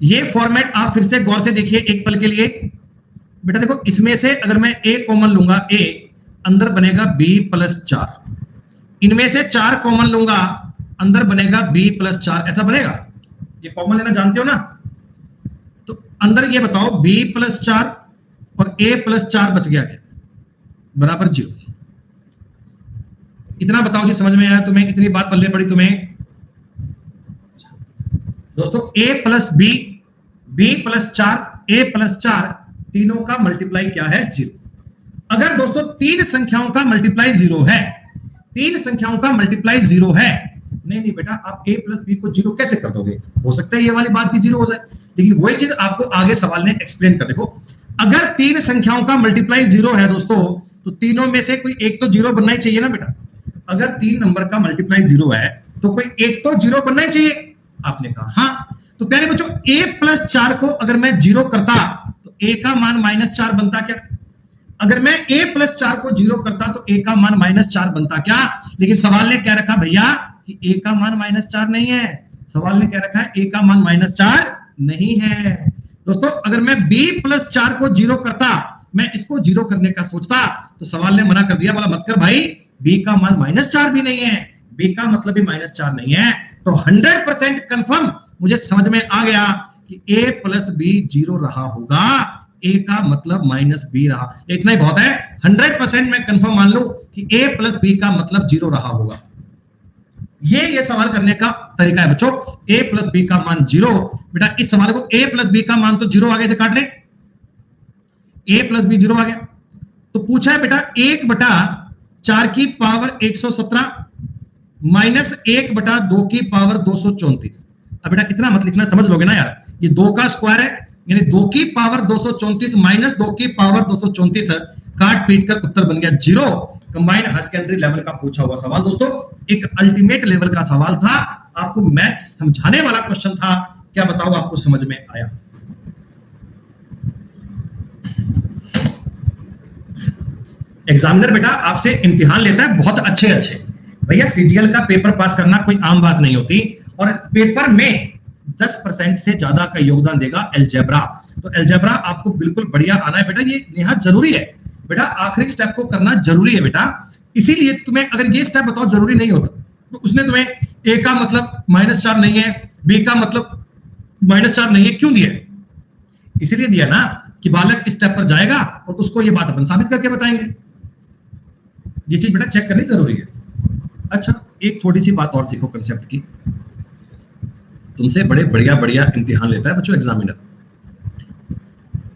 ये फॉर्मेट आप फिर से गौर से देखिए एक पल के लिए। बेटा देखो, इसमें से अगर मैं a कॉमन लूंगा, a अंदर बनेगा b प्लस 4, इनमें से 4 कॉमन लूंगा, अंदर बनेगा b प्लस 4, ऐसा बनेगा? ये कॉमन लेना जानते हो ना? तो अंदर ये बताओ b प्लस 4 और a प्लस 4 बच गया क्या? बराबर 0। इतना बताओ जी, समझ में आया तुम्हें? इतनी बात पल्ले पड़ी तुम्हें दोस्तों? a plus b, b plus 4, a plus 4, तीनों का मल्टीप्लाई क्या है? 0। अगर दोस्तों तीन संख्याओं का मल्टीप्लाई 0 है, तीन संख्याओं का मल्टीप्लाई 0 है, नहीं बेटा, आप a प्लस b को 0 कैसे कर दोगे? हो सकता है ये वाली बात भी 0 हो जाए, लेकिन वही चीज आपको आगे सवाल ने एक्सप्लेन कर। देखो, अगर तीन संख्याओं का मल्टीप्लाई 0 है दोस्तों, तो तीनों में से कोई एक तो 0 बनना ही चाहिए ना बेटा। अगर 3 नंबर का मल्टीप्लाई 0 है तो कोई एक तो 0 बनना ही चाहिए। आपने कहा हाँ। तो प्यारे बच्चों, a प्लस 4 को अगर मैं 0 करता तो a का मान -4 बनता क्या? अगर मैं a प्लस 4 को 0 करता तो a का मान -4 बनता क्या? लेकिन सवाल ने क्या रखा भैया कि a का मान -4 नहीं है। सवाल ने क्या रखा है? a का मान -4 नहीं है। दोस्तों, अगर मैं b प्लस 4 को 0 करता, मैं इसको 0 करने का सोचता, तो सवाल ने मना कर दिया, बोला मत कर भाई, b का मान -4 भी नहीं है, b का मतलब भी -4 नहीं है। तो 100% कंफर्म मुझे समझ में आ गया कि a प्लस b 0 रहा होगा, a का मतलब -b रहा। इतना ही बहुत है, 100% मैं कंफर्म मान लूं कि a प्लस b का मतलब 0 रहा होगा। ये सवाल करने का तरीका है बच्चों। a प्लस b का मान 0। बेटा इस सवाल को a प्लस b का मान तो 0 आगे से काट दे, a प्लस b 0 आ गया। तो पूछा है बेटा 1/4 की पावर 117 माइनस 1/2 की पावर 234। अब बेटा इतना मत लिखना, समझ लोगे ना यार, ये 2 का स्क्वायर है, यानी 2 की पावर 234 माइनस 2 की पावर 234 है। काट पीट कर उत्तर बन गया 0। कंबाइंड हायर सेकेंडरी लेवल का पूछा हुआ सवाल दोस्तों, एक अल्टीमेट लेवल का सवाल था, आपको मैथ समझाने वाला क्वेश्चन था। क्या बताओ, आपको समझ में आया? एग्जामिनर बेटा आपसे इम्तिहान लेता है बहुत अच्छे अच्छे। भैया सीजीएल का पेपर पास करना कोई आम बात नहीं होती, और पेपर में 10% से ज्यादा का योगदान देगा अलजेब्रा। तो अलजेब्रा आपको बिल्कुल बढ़िया आना है बेटा, ये निहायत जरूरी है बेटा, आखिरी स्टेप को करना जरूरी है बेटा। इसीलिए तुम्हें अगर ये स्टेप बताओ जरूरी नहीं होता, तो उसने तुम्हें a का मतलब -4 नहीं है, b का मतलब -4 नहीं है, क्यों दिया? इसीलिए दिया ना कि बालक इस स्टेप पर जाएगा और उसको ये बात अपन साबित करके बताएंगे। ये चीज बेटा चेक करनी जरूरी है। अच्छा, एक थोड़ी सी बात और सीखो कंसेप्ट की। तुमसे बड़े बढ़िया बढ़िया इम्तिहान लेता है बच्चों एग्जामिनर।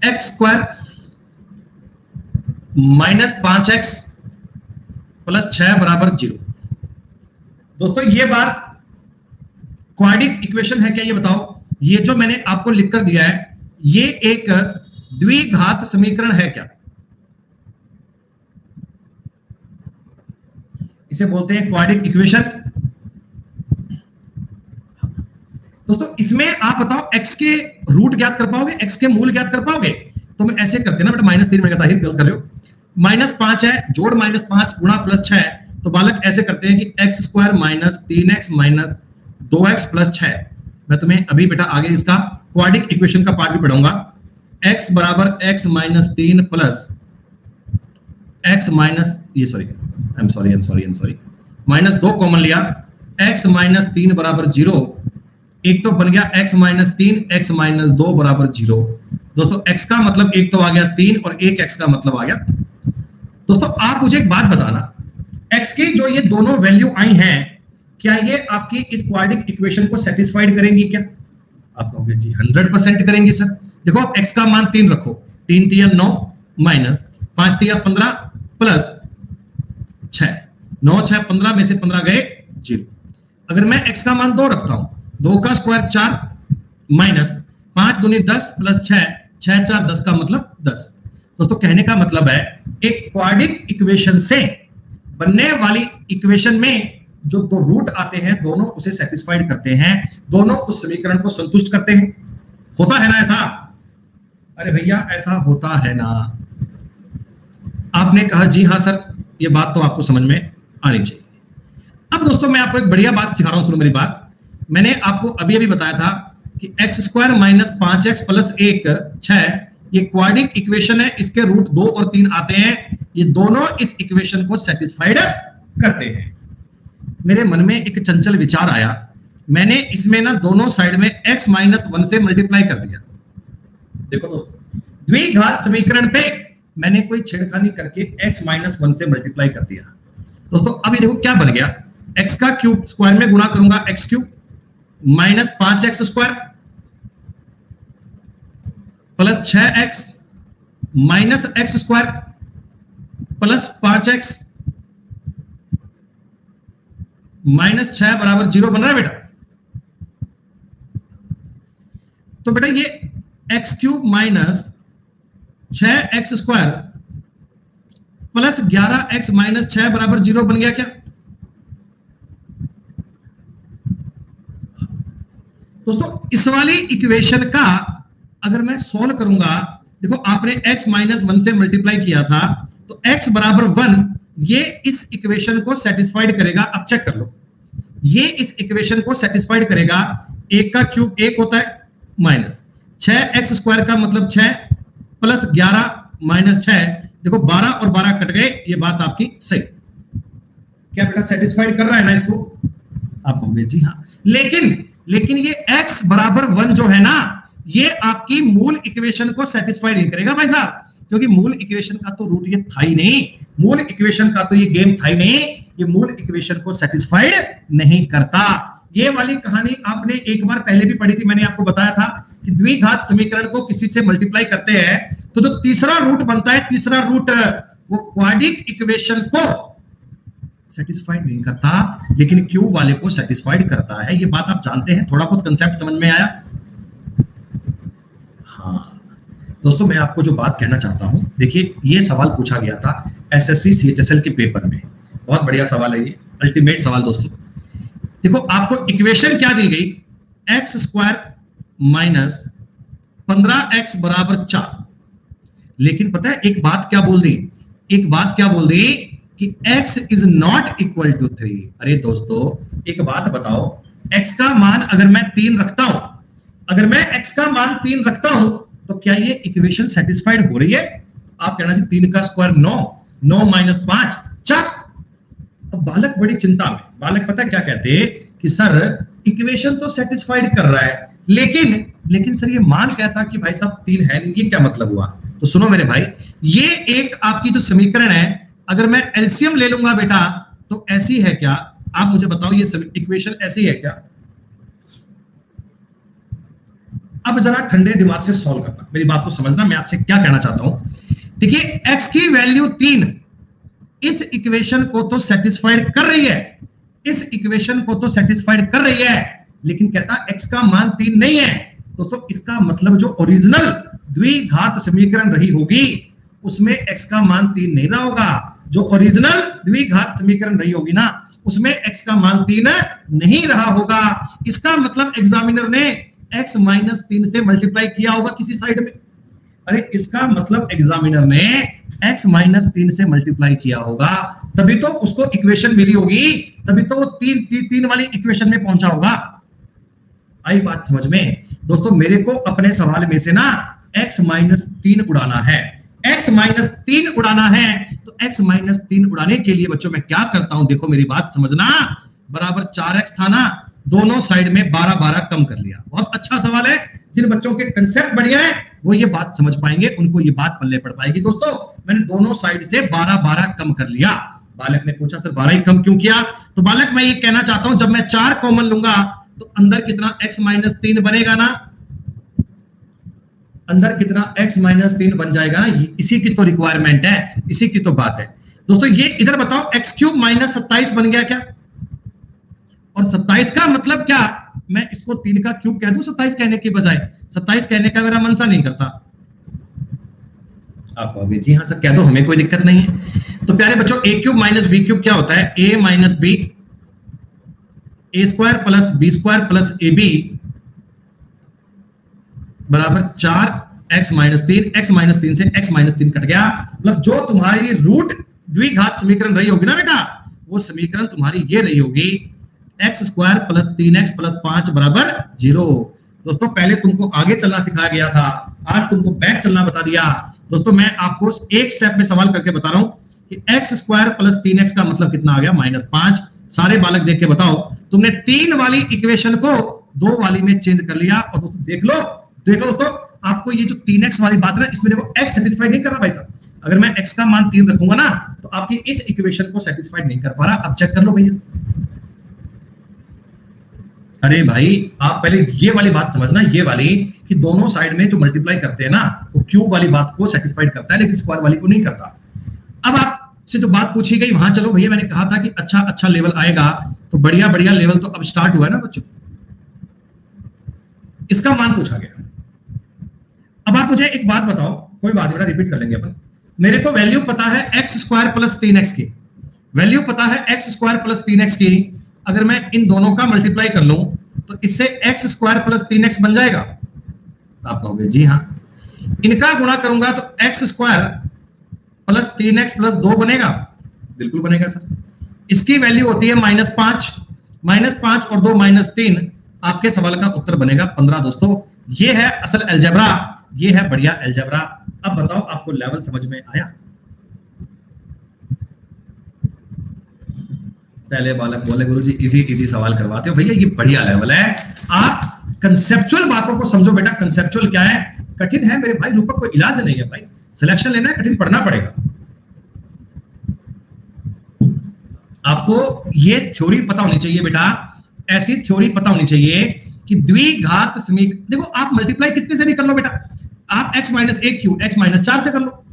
x² -5x प्लस 6 बराबर 0। दोस्तों ये बात क्वाड्रिक इक्वेशन है क्या? ये बताओ, ये जो मैंने आपको लिखकर दिया है, ये एक द्विघात समीकरण है क्या? इसे बोलते हैं क्वाड्रिक इक्वेशन। दोस्तों इसमें आप बताओ x के रूट ज्ञात कर पाओगे, x के मूल ज्ञात कर पाओगे? तो मैं ऐसे करते ना बेटा, -3 में कहता है गलत कर रहे हो, -5 है जोड़ -5 गुणा +6, तो बालक ऐसे करते हैं कि x² -3x 2x + 6। मैं तुम्हें अभी बेटा आगे इसका क्वाड्रिक इक्वेशन का पार्ट भी पढ़ाऊंगा। x बराबर x - 3 प्लस x माइनस ये सॉरी -2 कॉमन लिया, x - 3 बराबर 0। एक तो बन गया x - 3, x - 2 बराबर 0। दोस्तों x का मतलब एक तो आ गया 3 और एक x का मतलब आ गया। दोस्तों आप मुझे एक बात बताना, x की जो ये दोनों वैल्यू आई हैं, क्या ये आपकी इस क्वाड्रिक इक्वेशन को सेटिस्फाइड करेंगी क्या? आप कहोगे जी 100% करेंगी सर। देखो आप x का मान 3 रखो, 3 × 3 = 9 माइनस 5 × 3 = 15 प्लस 6, 9 6 15 में से 15 गए 0। अगर मैं x का मान 2 रखता हूं, 2 का स्क्वायर 4 माइनस 5 दूनी 10 प्लस 6, 6 4 10 का मतलब 10। दोस्तों कहने का मतलब है एक क्वाड्रिक इक्वेशन से बनने वाली इक्वेशन में जो दो रूट आते हैं, दोनों उसे सेटिस्फाइड करते हैं, दोनों उस समीकरण को संतुष्ट करते हैं। होता है ना ऐसा? अरे भैया ऐसा होता है ना। आपने कहा जी हाँ सर, ये बात तो आपको समझ में आनी चाहिए। अब दोस्तों मैं आपको एक बढ़िया बात सिखा रहा हूं, सुनो मेरी बात। मैंने आपको अभी अभी बताया था कि x square minus 5x plus 1 6 ये क्वाड्रिक इक्वेशन है, इसके रूट 2 और 3 आते हैं, ये दोनों इस इक्वेशन को सेटिस्फाइड करते हैं। मेरे मन में एक चंचल विचार आया, मैंने इसमें ना दोनों साइड में x माइनस 1 से मल्टीप्लाई कर दिया। देखो दोस्तों, द्विघात समीकरण पे मैंने कोई छेड़खानी करके x माइनस 1 से मल्टीप्लाई कर दिया। दोस्तों अभी देखो क्या बन गया, x का क्यूब स्क्वायर में गुणा करूंगा x cube minus 5x square plus 6x minus x square plus 5x minus 6 बराबर 0 बन रहा है बेटा। तो बेटा ये x cube minus 6x square plus 11x minus 6 बराबर 0 बन गया क्या? दोस्तों इस वाली इक्वेशन का अगर मैं सॉल्व करूंगा, देखो आपने x माइनस 1 से मल्टीप्लाई किया था, तो x बराबर 1 ये इस इक्वेशन को सेटिस्फाइड करेगा। अब चेक कर लो, ये इस इक्वेशन को सेटिस्फाइड करेगा। 1 का क्यूब 1 होता है, माइनस 6x स्क्वायर का मतलब 6 प्लस 11 माइनस 6, देखो 12 और 12 कट गए, ये बात आपकी सही। क्या बेटा सेटिस्फाइड कर रहा है ना इसको? आप कहोगे जी हाँ, लेकिन ये x बराबर 1 जो है ना, ये आपकी मूल इक्वेशन को सेटिस्फाइड नहीं करेगा भाई साहब, क्योंकि मूल इक्वेशन का तो रूट ये था ही नहीं, मूल इक्वेशन का तो ये गेम था ही नहीं, ये मूल इक्वेशन को सेटिस्फाइड नहीं करता। ये वाली कहानी आपने एक बार पहले भी पढ़ी थी, मैंने आपको बताया था कि द्विघात समीकरण को किसी से मल्टीप्लाई करते हैं तो जो तीसरा रूट बनता है, तीसरा रूट वो क्वाड्रिक इक्वेशन को सेटिस्फाइड नहीं करता, लेकिन क्यूब वाले को सेटिस्फाइड करता है। ये बात आप जानते हैं, थोड़ा बहुत कंसेप्ट समझ में आया? हाँ दोस्तों, मैं आपको जो बात कहना चाहता हूं, देखिए ये सवाल पूछा गया था एसएससी सीएचएसएल के पेपर में, बहुत बढ़िया सवाल है ये, अल्टीमेट सवाल। दोस्तों देखो आपको इक्वेशन क्या दी गई, एक्स स्क्वायर माइनस 15x बराबर 4, लेकिन पता है एक बात क्या बोल दी, एक बात क्या बोल दी कि x is not equal to 3। अरे दोस्तों एक बात बताओ, x का मान अगर मैं 3 रखता हूं, अगर मैं x का मान 3 रखता हूं, तो क्या ये इक्वेशन सेटिस्फाइड हो रही है? आप कहना जी 3 का स्क्वायर 9, 9 माइनस 5 4। अब बालक बड़ी चिंता में, बालक पता क्या कहते हैं कि सर इक्वेशन तो सेटिस्फाइड कर रहा है, लेकिन सर ये मान कहता कि भाई साहब 3 है नहीं, ये क्या मतलब हुआ? तो सुनो मेरे भाई, ये एक आपकी जो समीकरण है, अगर मैं एलसीएम ले लूंगा बेटा तो ऐसी है क्या? आप मुझे बताओ ये इक्वेशन ऐसी है क्या? अब जरा ठंडे दिमाग से सॉल्व करना, मेरी बात को समझना, मैं आपसे क्या कहना चाहता हूं। देखिए x की वैल्यू 3 इस इक्वेशन को तो सेटिस्फाइड कर रही है, इस इक्वेशन को तो सेटिस्फाइड कर रही है, लेकिन कहता x का मान 3 नहीं है। तो इसका मतलब जो ओरिजिनल द्विघात समीकरण रही होगी उसमें x का मान 3 नहीं रहा होगा, जो ओरिजिनल द्विघात समीकरण रही होगी ना उसमें x का मान 3 नहीं रहा होगा। इसका मतलब एग्जामिनर ने x माइनस 3 से मल्टीप्लाई किया होगा किसी साइड में। अरे इसका मतलब एग्जामिनर ने x माइनस 3 से मल्टीप्लाई किया होगा, तभी तो उसको इक्वेशन मिली होगी, तभी तो वो 3 वाली इक्वेशन में पहुंचा होगा। आई बात समझ में? दोस्तों मेरे को अपने सवाल में से ना x माइनस 3 उड़ाना है, x माइनस 3 उड़ाना है, तो x माइनस 3 उड़ाने के लिए बच्चों मैं क्या करता हूं, देखो मेरी बात समझना, बराबर 4x था ना, दोनों साइड में 12 कम कर लिया। बहुत अच्छा सवाल है, जिन बच्चों के कंसेप्ट बढ़िया है वो ये बात समझ पाएंगे, उनको ये बात पल्ले पड़ पाएगी। दोस्तों मैंने दोनों साइड से 12 कम कर लिया। बालक ने पूछा सर 12 ही कम क्यों किया? तो बालक मैं ये कहना चाहता हूं, जब मैं 4 कॉमन लूंगा तो अंदर कितना x माइनस 3 बनेगा ना, अंदर कितना x माइनस 3 बन जाएगा ना, इसी की तो रिक्वायरमेंट है, इसी की तो बात है। दोस्तों ये इधर बताओ x क्यूब माइनस 27 बन गया क्या? और 27 का मतलब क्या, मैं इसको 3 का क्यूब कह दूं 27 कहने के बजाय, 27 कहने का मेरा मन सा नहीं करता। आप कहोगे जी हाँ सर कह दो, हमें कोई दिक्कत नहीं है। तो प्यारे बच्चों a cube minus b cube क्या होता है? a minus b, a square plus b square plus ab बराबर 4x-3, x-3 से x-3 कट गया, मतलब जो तुम्हारी रूट द्विघात समीकरण रही होगी ना बेटा, वो समीकरण तुम्हारी ये रही होगी x square plus 3x plus 5 बराबर 0। दोस्तों पहले तुमको आगे चलना सिखाया गया था, आज तुमको बैक चलना बता दिया। दोस्तों मैं आपको एक स्टेप में सवाल करके बता रहा हूं कि x स्क्वायर प्लस 3x का मतलब कितना आ गया, -5। सारे बालक देख के बताओ, तुमने 3 वाली इक्वेशन को 2 वाली में चेंज कर लिया। और दोस्तों देख लो दोस्तों, आपको ये जो 3x वाली बात है इसमें देखो x सेटिस्फाई नहीं कर रहा भाई साहब। अगर मैं x का मान 3 रखूंगा ना तो आपकी इस इक्वेशन को सेटिस्फाइड नहीं कर पा रहा। अब चेक कर लो भैया। अरे भाई आप पहले ये वाली बात समझना, ये वाली कि दोनों साइड में जो मल्टीप्लाई करते हैं ना वो क्यूब वाली बात को सेटिस्फाइड करता है लेकिन स्क्वायर वाली को नहीं करता। अब आपसे जो बात पूछी गई वहां चलो भैया, मैंने कहा था कि अच्छा लेवल आएगा, तो बढ़िया लेवल तो अब स्टार्ट हुआ है ना बच्चों। इसका मान पूछा गया। अब आप मुझे एक बात बताओ, कोई बात नहीं रिपीट कर लेंगे अपन। मेरे को वैल्यू पता है x स्क्वायर प्लस 3x की, वैल्यू पता है x स्क्वायर प्लस 3x की। अगर मैं इन दोनों का मल्टीप्लाई कर लूं तो इससे x स्क्वायर प्लस 3x बन जाएगा। तो आप कहोगे जी हाँ। इनका गुणा करूंगा तो x square plus 3x plus 2 बनेगा, बिल्कुल बनेगा सर। इसकी वैल्यू होती है -5, -5 और 2 -3। आपके सवाल का उत्तर बनेगा 15। दोस्तों ये है असल अलजेब्रा, ये है बढ़िया अलजेब्रा। अब बताओ आपको लेवल समझ में आया? पहले बालक बोले गुरुजी इजी सवाल करवाते हो। भैया ये बढ़िया लेवल है, आप कंसेप्चुअल बातों को समझो बेटा। कंसेप्चुअल क्या है? कठिन है मेरे भाई, रूपक कोई इलाज नहीं है भाई। सिलेक्शन लेना है, कठिन पढ़ना पड़ेगा। आपको ये थ्योरी पता होनी चाहिए बेटा, ऐसी थ्योरी पता होनी चाहिए कि द्विघात समीकरण, देखो आप मल्टीप्लाई कितने से भी कर लो बेटा, आप x-1 क्यों x-4 से कर लो।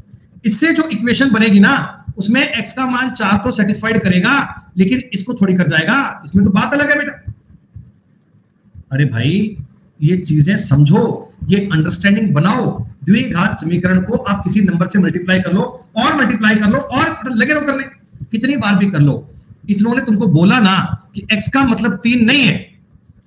इससे जो इक्वेशन बनेगी ना उसमें x का मान 4 तो सेटिस्फाइड करेगा लेकिन इसको थोड़ी कर जाएगा, इसमें तो बात अलग है बेटा। अरे भाई ये चीजें समझो, ये अंडरस्टैंडिंग बनाओ। द्विघात समीकरण को आप किसी नंबर से मल्टीप्लाई कर लो और मल्टीप्लाई कर लो और लगे रहो करने, कितनी बार भी कर लो। इन्होंने तुमको बोला ना कि x का मतलब 3 नहीं है,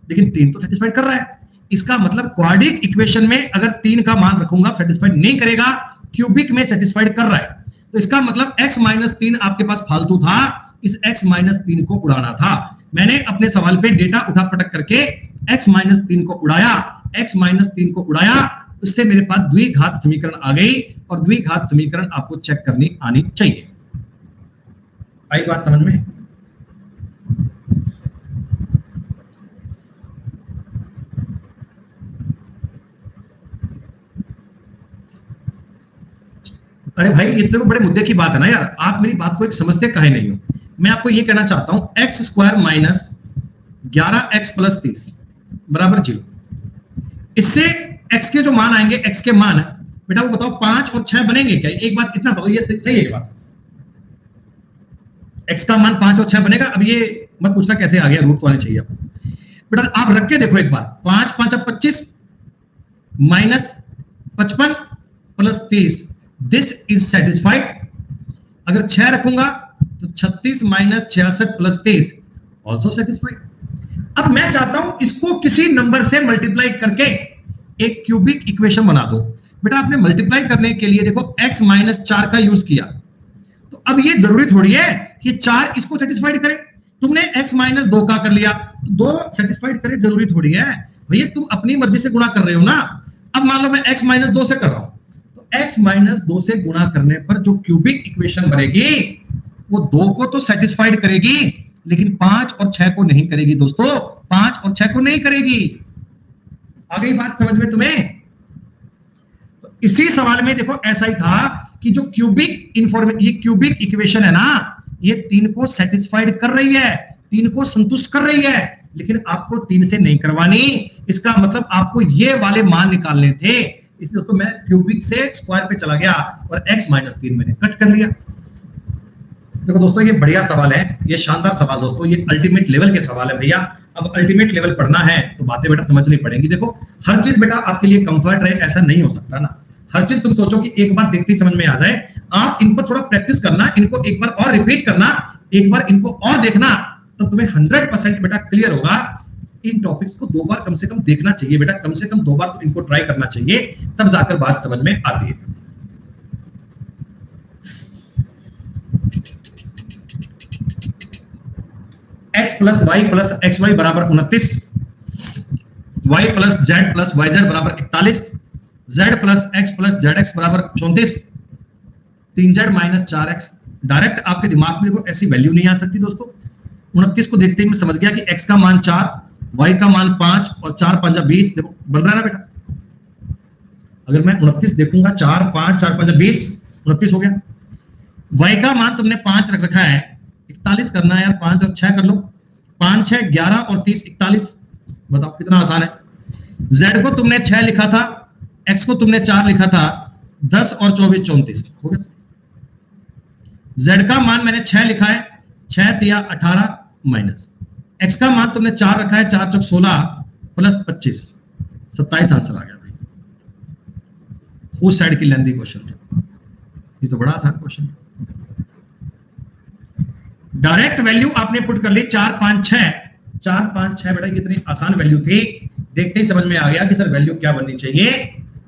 लेकिन 3 तो सेटिस्फाइड कर रहा है। इसका मतलब क्वाड्रिक इक्वेशन में अगर 3 का मान रखूंगा सेटिस्फाइड नहीं करेगा, क्यूबिक में सेटिस्फाइड कर रहा है। तो इसका मतलब x-3 आपके पास फालतू था, इस x-3 को उड़ाना था। मैंने अपने सवाल पे डेटा उठा पटक करके x-3 को उड़ाया, x-3 को उड़ाया, उससे मेरे पास द्विघात समीकरण आ गई। और द्विघात समीकरण आपको चेक करनी आनी चाहिए। आई बात समझ में? अरे भाई ये तो बड़े मुद्दे की बात है ना यार, आप मेरी बात को एक समझते काहे नहीं हो। मैं आपको ये कहना चाहता हूं x square minus 11x plus 30 बराबर 0। इससे x के जो मान आएंगे, x के मान बेटा वो बताओ 5 और 6 बनेंगे क्या? एक बात इतना बताओ, ये सही है बात? x का मान 5 और 6 बनेगा? अब ये मत पूछना कैसे आ गया, रूट तो आने चाहिए आपको। बेटा आप रख के देखो एक बार, 5 5 25 minus 55 plus 30, this is satisfied. अगर 6 रखूंगा तो 36 माइनस 66 प्लस 23 ऑल्सो सेटिस्फाइड। अब मैं चाहता हूं इसको किसी नंबर से मल्टीप्लाई करके एक क्यूबिक इक्वेशन बना दो। बेटा आपने मल्टीप्लाई करने के लिए देखो x-4 का यूज किया, तो अब ये जरूरी थोड़ी है कि 4 इसको सेटिस्फाइड करे। तुमने x-2 का कर लिया तो 2 सेटिस्फाइड करे, जरूरी थोड़ी है भैया, तुम अपनी मर्जी से गुणा कर रहे हो ना। अब मान लो मैं x-2 से कर रहा हूं, x-2 से गुणा करने पर जो क्यूबिक इक्वेशन बनेगी वो 2 को तो सेटिस्फाइड करेगी लेकिन 5 और 6 को नहीं करेगी। दोस्तों 5 और 6 को नहीं करेगी। आ गई बात समझ में तुम्हें? तो इसी सवाल में देखो ऐसा ही था कि जो ये क्यूबिक इक्वेशन है ना, ये 3 को सेटिस्फाइड कर रही है, 3 को संतुष्ट कर रही है, लेकिन आपको 3 से नहीं करवानी। इसका मतलब आपको ये वाले मान निकालने थे, इसलिए दोस्तों मैं क्यूबिक से स्क्वायर पे चला गया और x-3 मैंने कट कर लिया। देखो दोस्तों ये बढ़िया सवाल है, ये शानदार सवाल दोस्तों, ये अल्टीमेट लेवल के सवाल है भैया। अब अल्टीमेट लेवल पढ़ना है तो बातें बेटा समझनी पड़ेंगी। देखो हर चीज बेटा आपके लिए कंफर्ट रहे ऐसा नहीं हो सकता ना। हर चीज तुम सोचो कि एक बार देखते ही समझ में आ जाए। आप इन पर थोड़ा प्रैक्टिस करना, इनको एक बार और रिपीट करना, एक बार इनको और देखना, तब तुम्हें 100% बेटा क्लियर होगा इन टॉपिक्स को 2 बार कम से कम देखना चाहिए बेटा, कम से कम 2 बार तो इनको ट्राई करना चाहिए, तब जाकर बात समझ में आती है। x plus y plus x y बराबर 29, y plus z plus y z बराबर 41, z plus x plus z x बराबर 34, 3z माइनस 4x। डायरेक्ट आपके दिमाग में देखो ऐसी वैल्यू नहीं आ सकती दोस्तों। 29 को देखते ही मैं समझ गया कि x का मान 4, y का मान 5 और 4 5 20। देखो बन रहा है ना बेटा, अगर मैं 29 देखूंगा 4 5 4 5 20, 29 हो गया। y का मान तुमने 5 रख रखा है, 41 करना है यार, 5 और 6 कर लो, 5 6 11 और 30 41। बताओ कितना आसान है। z को तुमने 6 लिखा था, x को तुमने 4 लिखा था, 10 और 24 34 हो गया। z का मान मैंने 6 लिखा है, 6 तिया 18 माइनस x का मान तुमने 4 रखा है, 4 चौक 16 प्लस 25 27 आंसर आ गया भाई। उस साइड की लेंथी क्वेश्चन था, ये तो बड़ा आसान क्वेश्चन था। डायरेक्ट वैल्यू आपने पुट कर ली 4 5 6, 4 5 6 बेटा कितनी आसान वैल्यू थी, देखते ही समझ में आ गया कि सर वैल्यू क्या बननी चाहिए।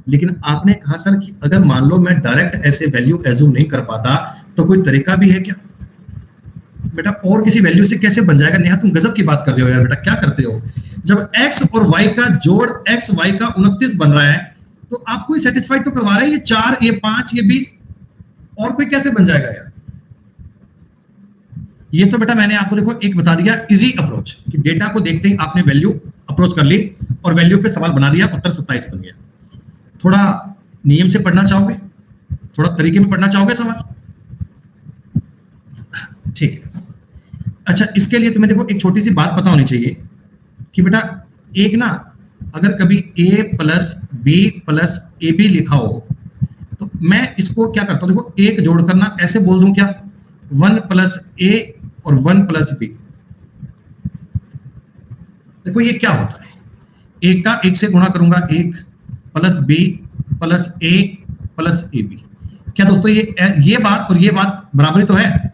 लेकिन आपने कहा सर कि अगर मान लो मैं डायरेक्ट ऐसे वैल्यू एज्यूम नहीं कर पाता तो कोई तरीका भी है क्या? बेटा और किसी वैल्यू से कैसे बन जाएगा? नेहा तुम गजब की बात कर रहे हो यार बेटा, क्या करते हो? जब x और y का जोड़ x y का 29 बन रहा है तो आपको सेटिस्फाइड तो करवा रहा है, ये 4 ये 5 ये 20, और कोई कैसे बन जाएगा यार? ये तो बेटा मैंने आपको देखो एक बता दिया इजी अप्रोच कि डेटा को देखते ही आपने वैल्यू अप्रोच कर ली और वैल्यू पे सवाल बना दिया, उत्तर 27 बन गया। थोड़ा नियम से पढ़ना चाहोगे, थोड़ा तरीके में पढ़ना चाहोगे सवाल? ठीक है। अच्छा इसके लिए तुम्हें देखो एक छोटी सी बात पता होनी चाहिए कि बेटा एक ना अगर कभी a plus B plus A B लिखा हो तो मैं इसको क्या करता हूं, देखो एक जोड़ करना ऐसे बोल दूं क्या, 1 प्लस ए और 1 प्लस बी। देखो ये क्या होता है, एक का एक से गुणा करूंगा, 1 plus B plus A plus A B. क्या दोस्तों ये बात और ये बात बराबरी तो है?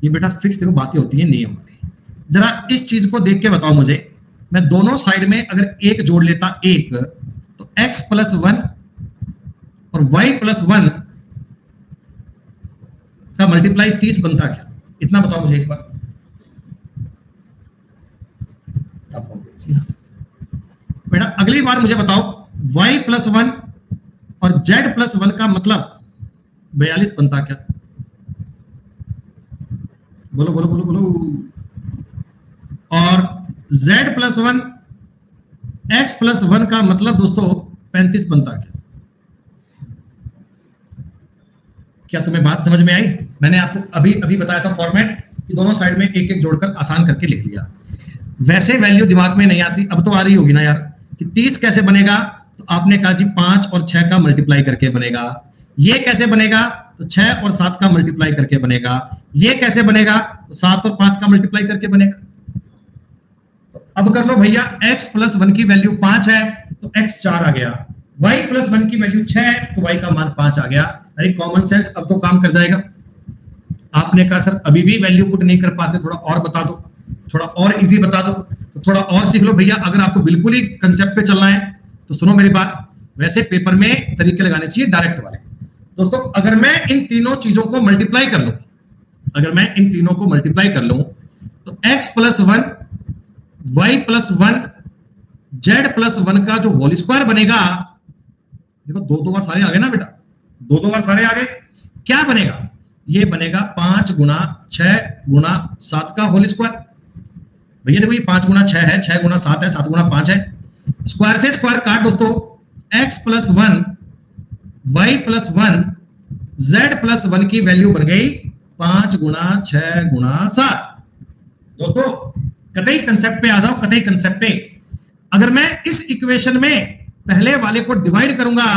ये बेटा फिक्स देखो बातें होती है नियम वाली। जरा इस चीज को देख के बताओ मुझे, मैं दोनों साइड में अगर एक जोड़ लेता एक तो x प्लस 1 और y प्लस 1 का मल्टीप्लाई 30 बनता क्या? इतना बताओ मुझे एक बार। बेटा अगली बार मुझे बताओ y प्लस 1 और z प्लस 1 का मतलब 42 बनता क्या? बोलो बोलो बोलो बोलो। और z प्लस 1 x प्लस 1 का मतलब दोस्तों 35 बनता क्या? क्या तुम्हें बात समझ में आई? मैंने आपको अभी अभी बताया था फॉर्मेट कि दोनों साइड में एक एक जोड़कर आसान करके लिख लिया। वैसे वैल्यू दिमाग में नहीं आती, अब तो आ रही होगी ना यार कि 30 कैसे बनेगा, तो आपने कहा जी 5 और 6 का मल्टीप्लाई करके बनेगा। ये कैसे बनेगा, तो 6 और 7 का मल्टीप्लाई करके बनेगा। ये कैसे बनेगा, तो 7 और 5 का मल्टीप्लाई करके बनेगा। तो अब कर लो भैया, x प्लस 1 की वैल्यू 5 है तो x 4 आ गया, y प्लस 1 की वैल्यू 6 है तो y का मान 5 आ गया। अरे कॉमन सेंस अब तो काम कर जाएगा। आपने कहा सर अभी भी वैल्यू पुट नहीं कर पाते, थोड़ा और बता दो, थोड़ा और इजी बता दो, तो थोड़ा और सीख लो भैया। अगर आपको बिल्कुल ही कंसेप्ट पे चलना है तो सुनो मेरी बात, वैसे पेपर में तरीके लगाने चाहिए डायरेक्ट वाले। दोस्तों अगर मैं इन तीनों चीजों को मल्टीप्लाई कर लूं, अगर मैं इन तीनों को मल्टीप्लाई कर लूं तो x plus 1 y plus 1 z plus 1 का जो होल स्क्वायर बनेगा, देखो दो दो बार सारे आ गए ना बेटा, दो दो बार सारे आ गए, क्या बनेगा? ये बनेगा 5 गुना 6 गुना 7 का होल स्क्वायर। भैया देखो ये 5 गुना 6 है, 6 गुना 7 है, 7 गुना 5 है, स्क्वायर से स्क्वायर काट दोस्तों, x plus 1 y plus 1 z plus 1 की वैल्यू बन गई 5 गुना 6 गुना 7। दोस्तों कतई कंसेप्ट पे आ जाओ, कतई कंसेप्ट पे। अगर मैं इस इक्वेशन में पहले वाले को डिवाइड करूंगा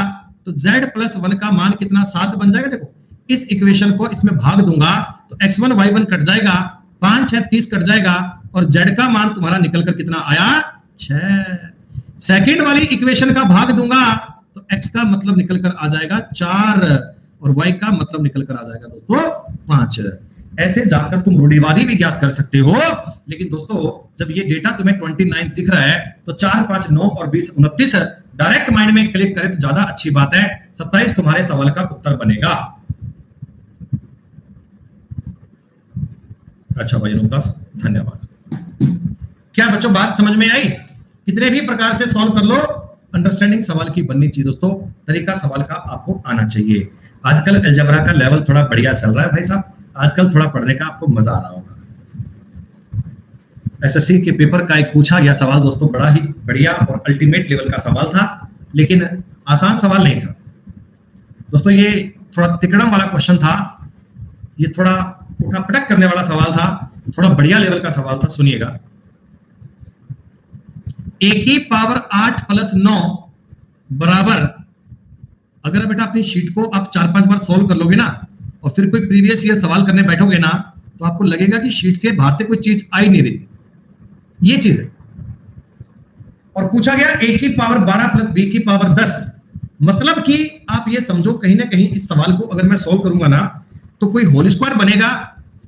तो z प्लस 1 का मान कितना, 7 बन जाएगा। देखो इस इक्वेशन को इसमें भाग दूंगा तो x1 y1 कट जाएगा, 5 6 30 कट जाएगा और z का मान तुम्हारा निकल कर कितना आया, 6। सेकेंड वाली इक्वेशन का भाग दूंगा तो x का मतलब निकल कर आ जाएगा 4 और y का मतलब निकल कर आ जाएगा दोस्तों 5। ऐसे जाकर तुम रूढ़िवादी भी ज्ञात कर सकते हो। लेकिन दोस्तों जब ये डेटा तुम्हें 29 दिख रहा है तो 4 5 9 और 20 29 डायरेक्ट माइंड में क्लिक करें तो ज्यादा अच्छी बात है। 27 तुम्हारे सवाल का उत्तर बनेगा। अच्छा भाई अनुदास, धन्यवाद। क्या बच्चों बात समझ में आई? कितने भी प्रकार से सॉल्व कर लो, अंडरस्टैंडिंग सवाल की बननी चाहिए दोस्तों, तरीका सवाल का आपको आना चाहिए। आजकल अलजेब्रा का लेवल थोड़ा बढ़िया चल रहा है भाई साहब, आजकल थोड़ा पढ़ने का आपको मजा आ रहा होगा। एसएससी के पेपर का एक पूछा गया सवाल दोस्तों बड़ा ही बढ़िया और अल्टीमेट लेवल का सवाल था, लेकिन आसान सवाल नहीं था दोस्तों। ये थोड़ा तिकड़म वाला क्वेश्चन था, ये थोड़ा उठा पटक करने वाला सवाल था, थोड़ा बढ़िया लेवल का सवाल था। सुनिएगा, a की पावर 8 प्लस 9 बराबर, अगर बेटा अपनी शीट को आप 4-5 बार सॉल्व कर लोगे ना और फिर कोई प्रीवियस ईयर सवाल करने बैठोगे ना तो आपको लगेगा कि शीट से बाहर से कोई चीज आई नहीं रही, ये चीज है। और पूछा गया a की पावर 12 प्लस b की पावर 10, मतलब कि आप ये समझो कहीं ना कहीं इस सवाल को अगर मैं सॉल्व करूंगा ना तो कोई होल स्क्वायर बनेगा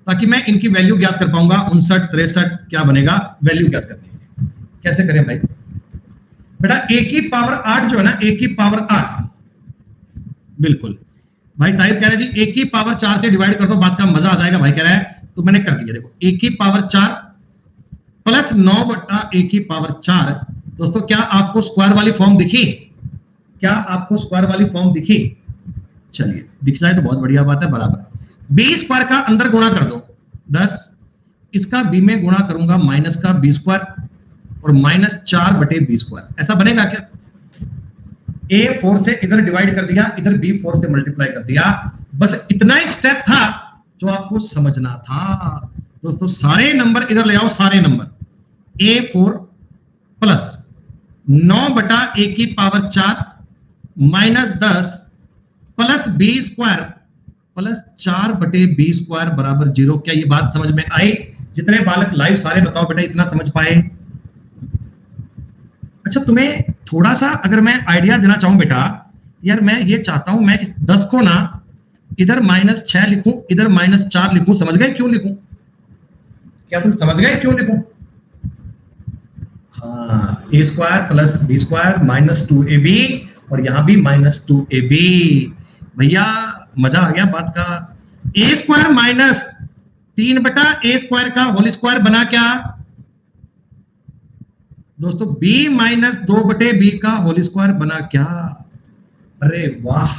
ताकि मैं इनकी वैल्यू ज्ञात कर पाऊंगा। 59 63 क्या बनेगा, वैल्यू ज्ञात करनी है। कैसे करें भाई? बेटा a की पावर 8 जो है ना, a की पावर 8, बिल्कुल भाई ताहिर कह रहे हैं जी a की पावर 4 से डिवाइड कर दो, बात का मजा आ जाएगा भाई कह रहा है, तो मैंने कर दिया। देखो a की पावर 4 प्लस 9 बटा a की पावर 4। दोस्तों क्या आपको स्क्वायर वाली फॉर्म दिखी? क्या आपको स्क्वायर वाली फॉर्म दिखी? चलिए दिख जाए तो बहुत बढ़िया बात है। बराबर b स्क्वायर का अंदर गुणा कर दो 10, इसका b में गुणा करूंगा माइनस का b स्क्वायर और माइनस 4 बटे b स्क्वायर। ऐसा बनेगा क्या? a 4 से इधर डिवाइड कर दिया, इधर b 4 से मल्टीप्लाई कर दिया। बस इतना ही स्टेप था जो आपको समझना था दोस्तों। सारे नंबर इधर ले आओ, सारे नंबर a 4 प्लस 9 बटा a की power 4 minus 10 plus b square plus 4 बटे b स्क्वायर बराबर 0। क्या ये बात समझ में आई? जितने बालक लाइव सारे बताओ बेटा इतना समझ पाए। अच्छा तुम्हें थोड़ा सा अगर मैं आइडिया देना चाहूं बेटा, यार मैं ये चाहता हूं मैं इस 10 को ना इधर -6 लिखूं, इधर -4 लिखूं। समझ गए क्यों लिखूं? क्या तुम समझ गए क्यों लिखूं? हाँ, a square plus b square minus 2ab और यहां भी माइनस 2ab। भैया मजा आ गया बात का। a स्क्वायर माइनस 3 बटा a स्क्वायर का होल स्क्वायर बना क्या दोस्तों? b माइनस 2 बटे b का होल स्क्वायर बना क्या? अरे वाह,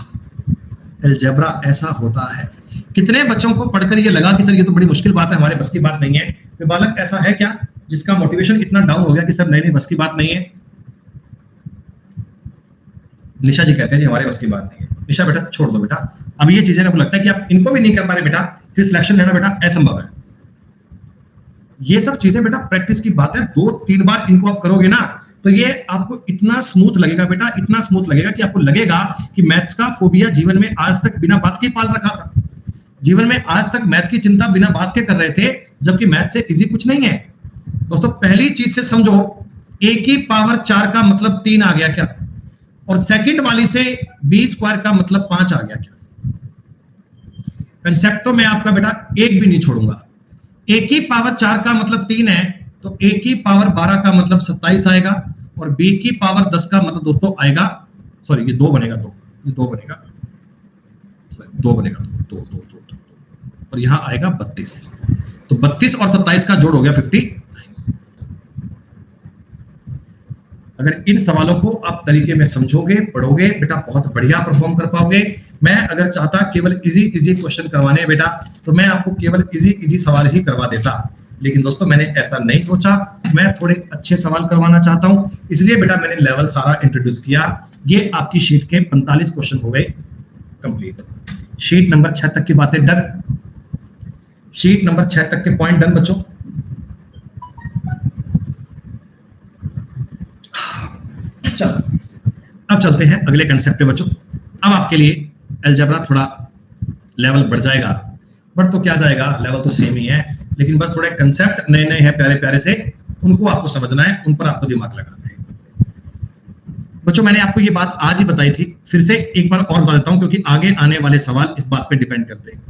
अलजेब्रा ऐसा होता है। कितने बच्चों को पढ़कर ये लगा कि सर ये तो बड़ी मुश्किल बात है, हमारे बस की बात नहीं है। तो बालक ऐसा है क्या जिसका मोटिवेशन इतना डाउन हो गया कि सर नहीं नहीं बस की बात नहीं है? निशा जी कहते हैं जी हमारे बस की बात नहीं है। निशा बेटा छोड़ दो बेटा, अब ये चीजें आपको लगता है कि आप इनको भी नहीं कर पा रहे बेटा, फिर सिलेक्शन लेना बेटा असंभव है। ये सब चीजें बेटा प्रैक्टिस की बात है। 2-3 बार इनको आप करोगे ना तो ये आपको इतना स्मूथ लगेगा बेटा, इतना स्मूथ लगेगा कि आपको लगेगा कि मैथ्स का फोबिया जीवन में आज तक बिना बात के पाल रखा था। जीवन में आज तक मैथ की चिंता बिना बात के कर रहे थे, जबकि मैथ से इजी कुछ नहीं है दोस्तों। पहली चीज से समझो, a की पावर 4 का मतलब 3 आ गया क्या? और सेकंड वाली से b स्क्वायर का मतलब 5 आ गया क्या? कंसेप्ट तो मैं आपका बेटा एक भी नहीं छोड़ूंगा। a की पावर 4 का मतलब 3 है तो a की पावर 12 का मतलब 27 आएगा और b की पावर 10 का मतलब दोस्तों आएगा, सॉरी ये 2 बनेगा, 2 ये 2 बनेगा, 2 बनेगा, 2 और यहां आएगा 32। तो 32 और 27 का जोड़ हो गया 50। अगर इन सवालों को आप तरीके में समझोगे, पढ़ोगे बेटा, बहुत बढ़िया परफॉर्म कर पाओगे। मैं अगर चाहता केवल इजी क्वेश्चन करवाने बेटा तो मैं आपको केवल इजी सवाल ही करवा देता, लेकिन दोस्तों मैंने ऐसा नहीं सोचा। मैं थोड़े अच्छे सवाल करवाना चाहता हूं, इसलिए बेटा मैंने लेवल सारा इंट्रोड्यूस किया। ये आपकी शीट के 45 क्वेश्चन हो गए कंप्लीट। शीट नंबर 6 तक की बातें डन, शीट नंबर 6 तक के पॉइंट डन बच्चों। चलो अब चलते हैं अगले कंसेप्ट पे बच्चों। अब आपके लिए अलजेब्रा थोड़ा लेवल बढ़ जाएगा, बढ़ तो क्या जाएगा, लेवल तो सेम ही है, लेकिन बस थोड़े कंसेप्ट नए नए हैं प्यारे प्यारे से, उनको आपको समझना है, उन पर आपको दिमाग लगाना है बच्चों। मैंने आपको ये बात आज ही बताई थी, फिर से एक बार और बता देता हूं क्योंकि आगे आने वाले सवाल इस बात पे डिपेंड करते हैं।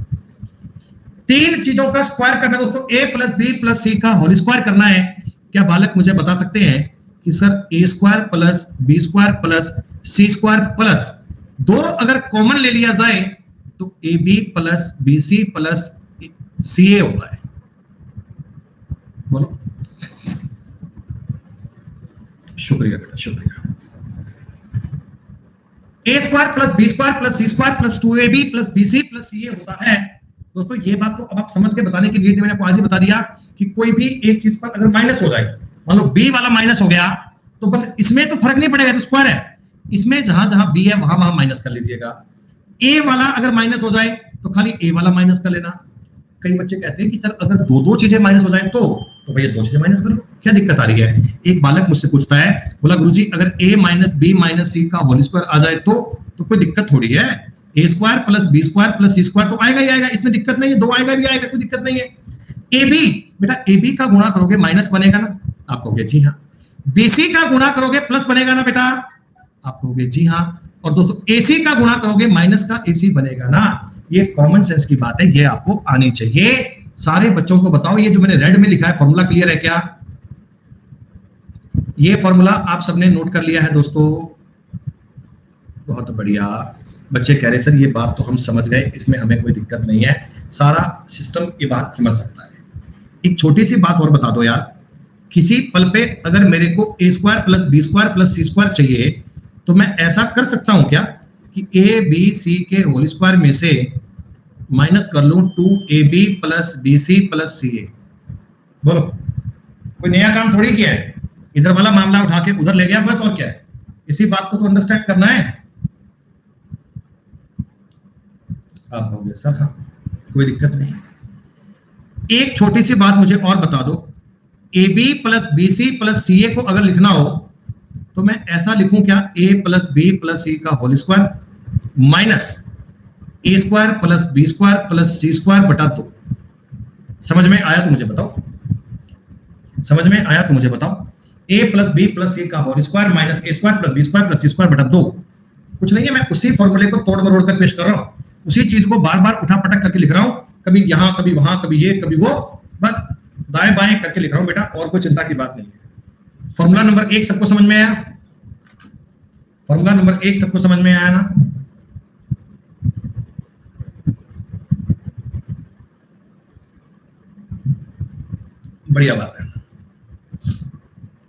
तीन चीजों का स्क्वायर करना है दोस्तों, ए प्लस बी प्लस सी का होल स्क्वायर करना है। क्या बालक मुझे बता सकते हैं कि sir a square plus B square plus C square plus दो अगर कॉमन ले लिया जाए तो a b plus b c plus c a होता है? बोलो। शुक्रिया बेटा, शुक्रिया। A square plus B square plus C square plus 2ab plus b c plus c a होता है। दोस्तों ये बात तो अब आप समझ के बताने के लिए मैंने आपको आज ही बता दिया कि कोई भी एक चीज पर अगर माइनस हो जाए, मान लो बी वाला माइनस हो गया तो बस इसमें तो फर्क नहीं पड़ेगा, तो स्क्वायर है, इसमें जहां जहां बी है वहां वहां माइनस कर लीजिएगा। ए वाला अगर माइनस हो जाए तो खाली ए वाला माइनस कर लेना। कई बच्चे कहते हैं कि सर अगर दो दो चीजें माइनस हो जाए तो भैया दो चीजें माइनस कर लो, क्या दिक्कत आ रही है? एक बालक मुझसे पूछता है, बोला गुरुजी अगर a minus B minus c का होल स्क्वायर आ जाए तो कोई दिक्कत थोड़ी है, a square plus B square plus C square तो आएगा ही आएगा, इसमें दिक्कत नहीं है, दो आएगा भी आएगा, कोई दिक्कत नहीं है। ए बी बेटा ए बी का गुणा करोगे माइनस बनेगा ना, आप कहोगे जी हाँ। बी सी का गुणा करोगे प्लस बनेगा ना बेटा, आप कहोगे जी हाँ। और दोस्तों एसी का गुणा करोगे माइनस का एसी बनेगा ना। ये कॉमन सेंस की बात है, ये आपको आनी चाहिए। सारे बच्चों को बताओ ये जो मैंने रेड में लिखा है फॉर्मूला क्लियर है क्या? ये फॉर्मूला आप सबने नोट कर लिया है दोस्तों? बहुत बढ़िया। बच्चे कह रहे सर ये बात तो हम समझ गए, इसमें हमें कोई दिक्कत नहीं है, सारा सिस्टम ये बात समझ सकता है। एक छोटी सी बात और बता दो यार, किसी पल पे अगर मेरे को a square plus B square plus C square चाहिए तो मैं ऐसा कर सकता हूं क्या कि ए बी सी के होल स्क्वायर में से माइनस कर लूं 2ab plus b c plus c a? बोलो, कोई नया काम थोड़ी किया है, इधर वाला मामला उठा के उधर ले गया बस, और क्या है? इसी बात को तो अंडरस्टैंड करना है। आप कहोगे सर हाँ कोई दिक्कत नहीं। एक छोटी सी बात मुझे और बता दो, a b plus b c plus c a को अगर लिखना हो तो मैं ऐसा लिखूं क्या, a plus B plus c का whole square minus a square plus B square plus C square बटा 2। समझ में आया तो मुझे बताओ, समझ में आया तो मुझे बताओ। A plus B plus c का whole square minus a square plus B square plus C square बटा 2। कुछ नहीं है, मैं उसी फॉर्मूले को तोड़ मरोड़ कर पेश कर रहा हूं, उसी चीज को बार बार उठा पटक करके लिख रहा हूं, कभी यहां कभी वहां कभी ये कभी वो, बस दाएं बाएं करके लिख रहा हूं बेटा, और कोई चिंता की बात नहीं है। फॉर्मूला नंबर 1 सबको समझ में आया? फॉर्मूला नंबर 1 सबको समझ में आया ना? बढ़िया बात है।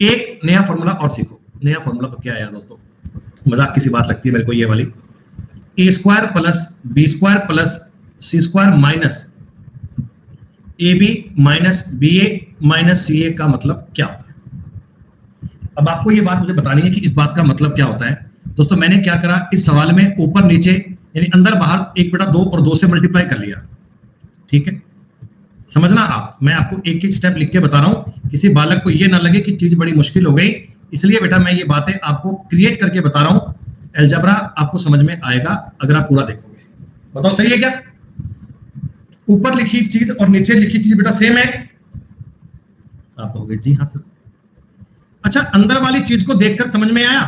एक नया फॉर्मूला और सीखो। नया फॉर्मूला तो क्या है यार दोस्तों, मजाक की सी बात लगती है मेरे को ये वाली। A square plus B square plus C square minus a b minus b a minus c a का मतलब क्या होता है? अब आपको ये बात मुझे बतानी है कि इस बात का मतलब क्या होता है। दोस्तों मैंने क्या करा, इस सवाल में ऊपर नीचे यानी अंदर बाहर 1/2 और 2 से मल्टीप्लाई कर लिया। ठीक है, समझना आप, मैं आपको एक एक स्टेप लिख के बता रहा हूं, किसी बालक को ये ना लगे कि चीज बड़ी मुश्किल हो गई, इसलिए बेटा मैं ये बातें आपको क्रिएट करके बता रहा हूं। अलजेब्रा आपको समझ में आएगा अगर आप पूरा देखोगे। बताओ सही है क्या? ऊपर लिखी चीज और नीचे लिखी चीज बेटा सेम है? आप कहोगे जी हाँ सर। अच्छा, अंदर वाली चीज को देखकर समझ में आया?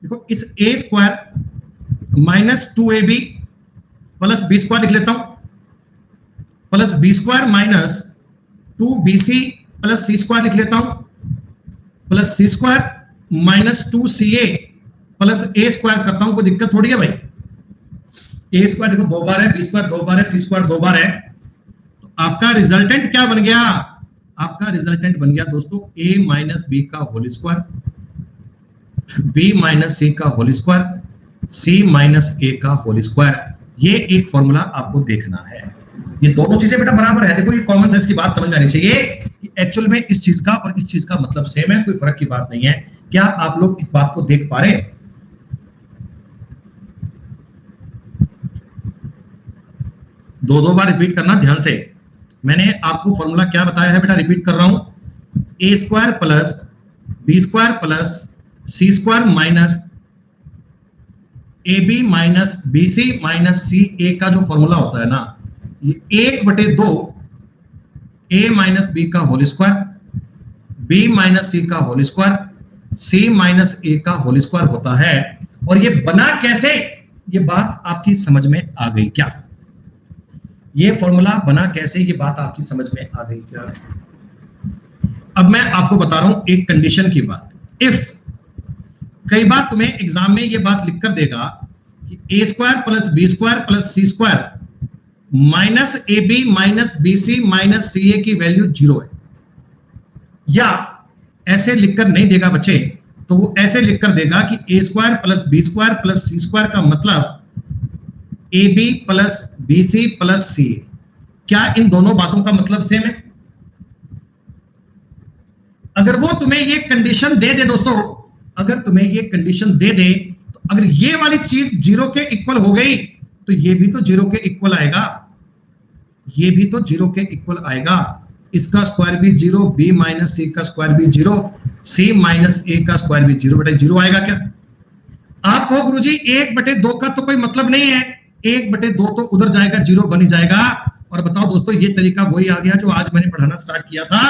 देखो इस a square minus 2ab plus B square लिख लेता हूं, plus B square minus 2bc plus सी स्क्वायर लिख लेता हूं, plus C square minus 2ca plus a square करता हूं। कोई दिक्कत थोड़ी है भाई, ए स्क्वायर देखो 2 बार है, बी स्क्वायर 2 बार है, सी स्क्वायर 2 बार है, तो आपका रिजल्टेंट क्या बन गया? आपका रिजल्टेंट बन गया दोस्तों ए माइनस बी का whole square, b minus c का whole square, c minus a का होल स्क्वायर। ये एक फॉर्मूला आपको देखना है। ये दोनों चीजें बेटा बराबर है। देखो ये कॉमन सेंस की बात समझ में आनी चाहिए कि एक्चुअल में इस चीज का और इस चीज का मतलब सेम है, कोई फर्क की बात नहीं है। क्या आप लोग इस बात को देख पा रहे हैं? दो बार रिपीट करना ध्यान से। मैंने आपको फॉर्मूला क्या बताया है बेटा, रिपीट कर रहा हूं, a square plus B square plus C square minus a b minus b c minus c a का जो फॉर्मूला होता है ना, ये 1/2 ए माइनस बी का whole square, b minus c का whole square, c minus a का होल स्क्वायर होता है। और ये बना कैसे, ये बात आपकी समझ में आ गई क्या? ये फॉर्मूला बना कैसे, ये बात आपकी समझ में आ गई क्या? अब मैं आपको बता रहा हूं एक कंडीशन की बात। इफ कई बार तुम्हें एग्जाम में ये बात लिख कर देगा कि a square plus B square plus C square minus a b minus b c minus c a की वैल्यू 0 है, या ऐसे लिखकर नहीं देगा बच्चे, तो वो ऐसे लिखकर देगा कि a square plus B square plus C square का मतलब a b plus b c plus c a. क्या इन दोनों बातों का मतलब सेम है? अगर वो तुम्हें ये कंडीशन दे दे दोस्तों, अगर तुम्हें ये कंडीशन दे दे, तो अगर ये वाली चीज 0 के इक्वल हो गई तो ये भी तो 0 के इक्वल आएगा, ये भी तो 0 के इक्वल आएगा। इसका स्क्वायर भी 0, बी माइनस सी का स्क्वायर भी 0, सी माइनस ए का स्क्वायर भी 0, बेटा 0 आएगा क्या? आप कहो गुरुजी 1/2 का तो कोई मतलब नहीं है, 1/2 तो उधर जाएगा, 0 बन ही जाएगा। और बताओ दोस्तों, ये तरीका वही आ गया जो आज मैंने पढ़ाना स्टार्ट किया था,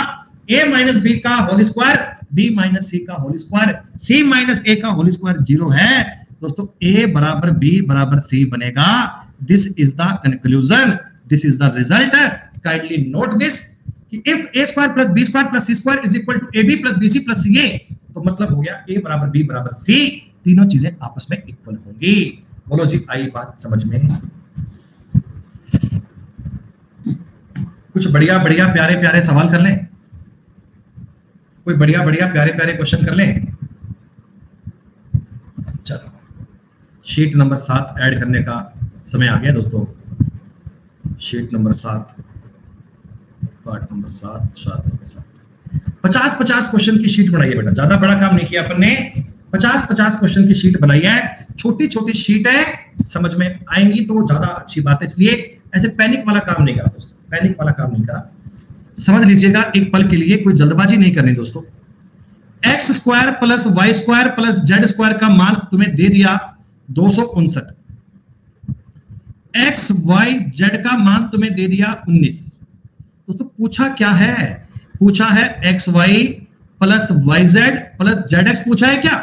a माइनस बी का whole square, b minus c का whole square, c minus a का होल स्क्वायर 0 है दोस्तों, a बराबर b बराबर c बनेगा। This is the conclusion, this is the result. Kindly note this कि if a square plus b square plus c square is equal to ab plus bc plus ca, तो मतलब हो गया a बराबर b बराबर c, तीनों चीजें आपस में इक्वल होंगी। बोलो जी, आई बात समझ में? कुछ बढ़िया बढ़िया प्यारे प्यारे सवाल कर लें, कोई बढ़िया बढ़िया प्यारे प्यारे क्वेश्चन कर लें। चलो, शीट नंबर 7 ऐड करने का समय आ गया दोस्तों। Sheet number 7, part number 7, 50 question की शीट बनाई है बेटा, ज्यादा बड़ा काम नहीं किया अपन ने, 50 क्वेश्चन की शीट बनाई है। छोटी छोटी शीट है, समझ में आएंगी तो ज्यादा अच्छी बात है, इसलिए ऐसे पैनिक वाला काम नहीं करा दोस्तों, पैनिक वाला काम नहीं करा। समझ लीजिएगा एक पल के लिए, कोई जल्दबाजी नहीं करनी दोस्तों। X square plus y square plus z square का मान तुम्हें दे दिया 259, एक्स वाई जेड का मान तुम्हें दे दिया 19। दोस्तों पूछा क्या है? पूछा है x y plus y z plus z x पूछा है क्या?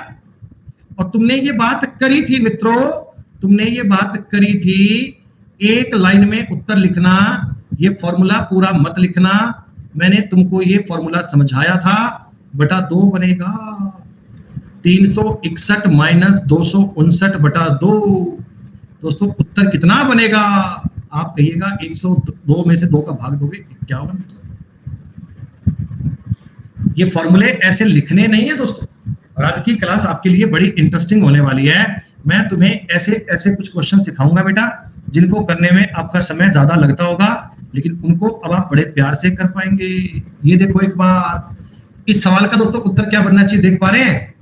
और तुमने ये बात करी थी मित्रों, तुमने ये बात करी थी, एक लाइन में उत्तर लिखना, ये फॉर्मूला पूरा मत लिखना। मैंने तुमको ये फॉर्मूला समझाया था, बटा 2 बनेगा 361 माइनस 259 बटा 2। दोस्तों उत्तर कितना बनेगा? आप कहिएगा 102 में से 2 का भाग दोगे क्या होगा? ये फॉर्मूले ऐसे लिखने नहीं है दोस्तों। और आज की क्लास आपके लिए बड़ी इंटरेस्टिंग होने वाली है। मैं तुम्हें ऐसे ऐसे कुछ क्वेश्चन सिखाऊंगा बेटा, जिनको करने में आपका समय ज्यादा लगता होगा, लेकिन उनको अब आप बड़े प्यार से कर पाएंगे। ये देखो एक बार, इस सवाल का दोस्तों उत्तर क्या बनना चाहिए, देख पा रहे हैं?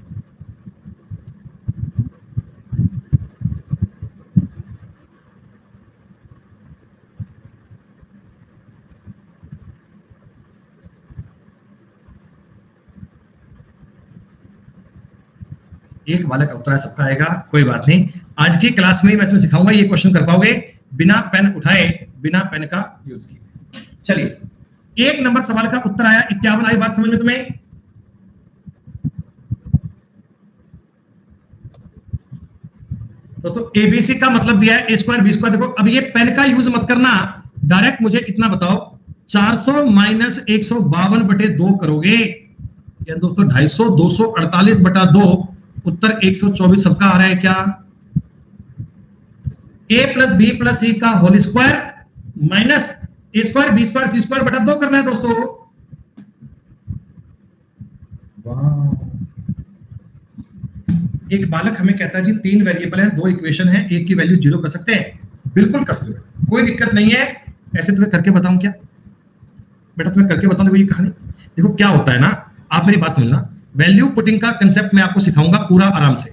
एक वाले का उत्तर है, सबका आएगा, कोई बात नहीं। आज की क्लास में मैं इसमें सिखाऊंगा, ये क्वेश्चन कर पाओगे बिना पेन उठाए, बिना पेन का यूज किए। चलिए, 1 नंबर सवाल का उत्तर आया 51। आई बात समझ में तुम्हें? तो एबीसी का मतलब दिया है ए स्क्वायर बी स्क्वायर। देखो अब ये पेन का यूज मत करना, डायरेक्ट मुझे इतना बताओ, 400 माइनस 152 बटे 2 करोगे, या दोस्तों 250, 248 बटा 2, उत्तर 124 सबका आ रहा है क्या? A plus B plus c का whole square minus a square b square c square बटा 2 करना है दोस्तों। वाह, एक बालक हमें कहता है जी 3 वेरिएबल है, 2 इक्वेशन है, एक की वैल्यू 0 कर सकते हैं। बिल्कुल कर सकते हैं, कोई दिक्कत नहीं है। ऐसे तुम्हें करके बताऊं क्या बेटा? तुम्हें करके बताऊं। देखो ये कहानी, देखो क्या होता है ना, आप मेरी बात समझना। वैल्यू पुटिंग का कंसेप्ट मैं आपको सिखाऊंगा पूरा आराम से।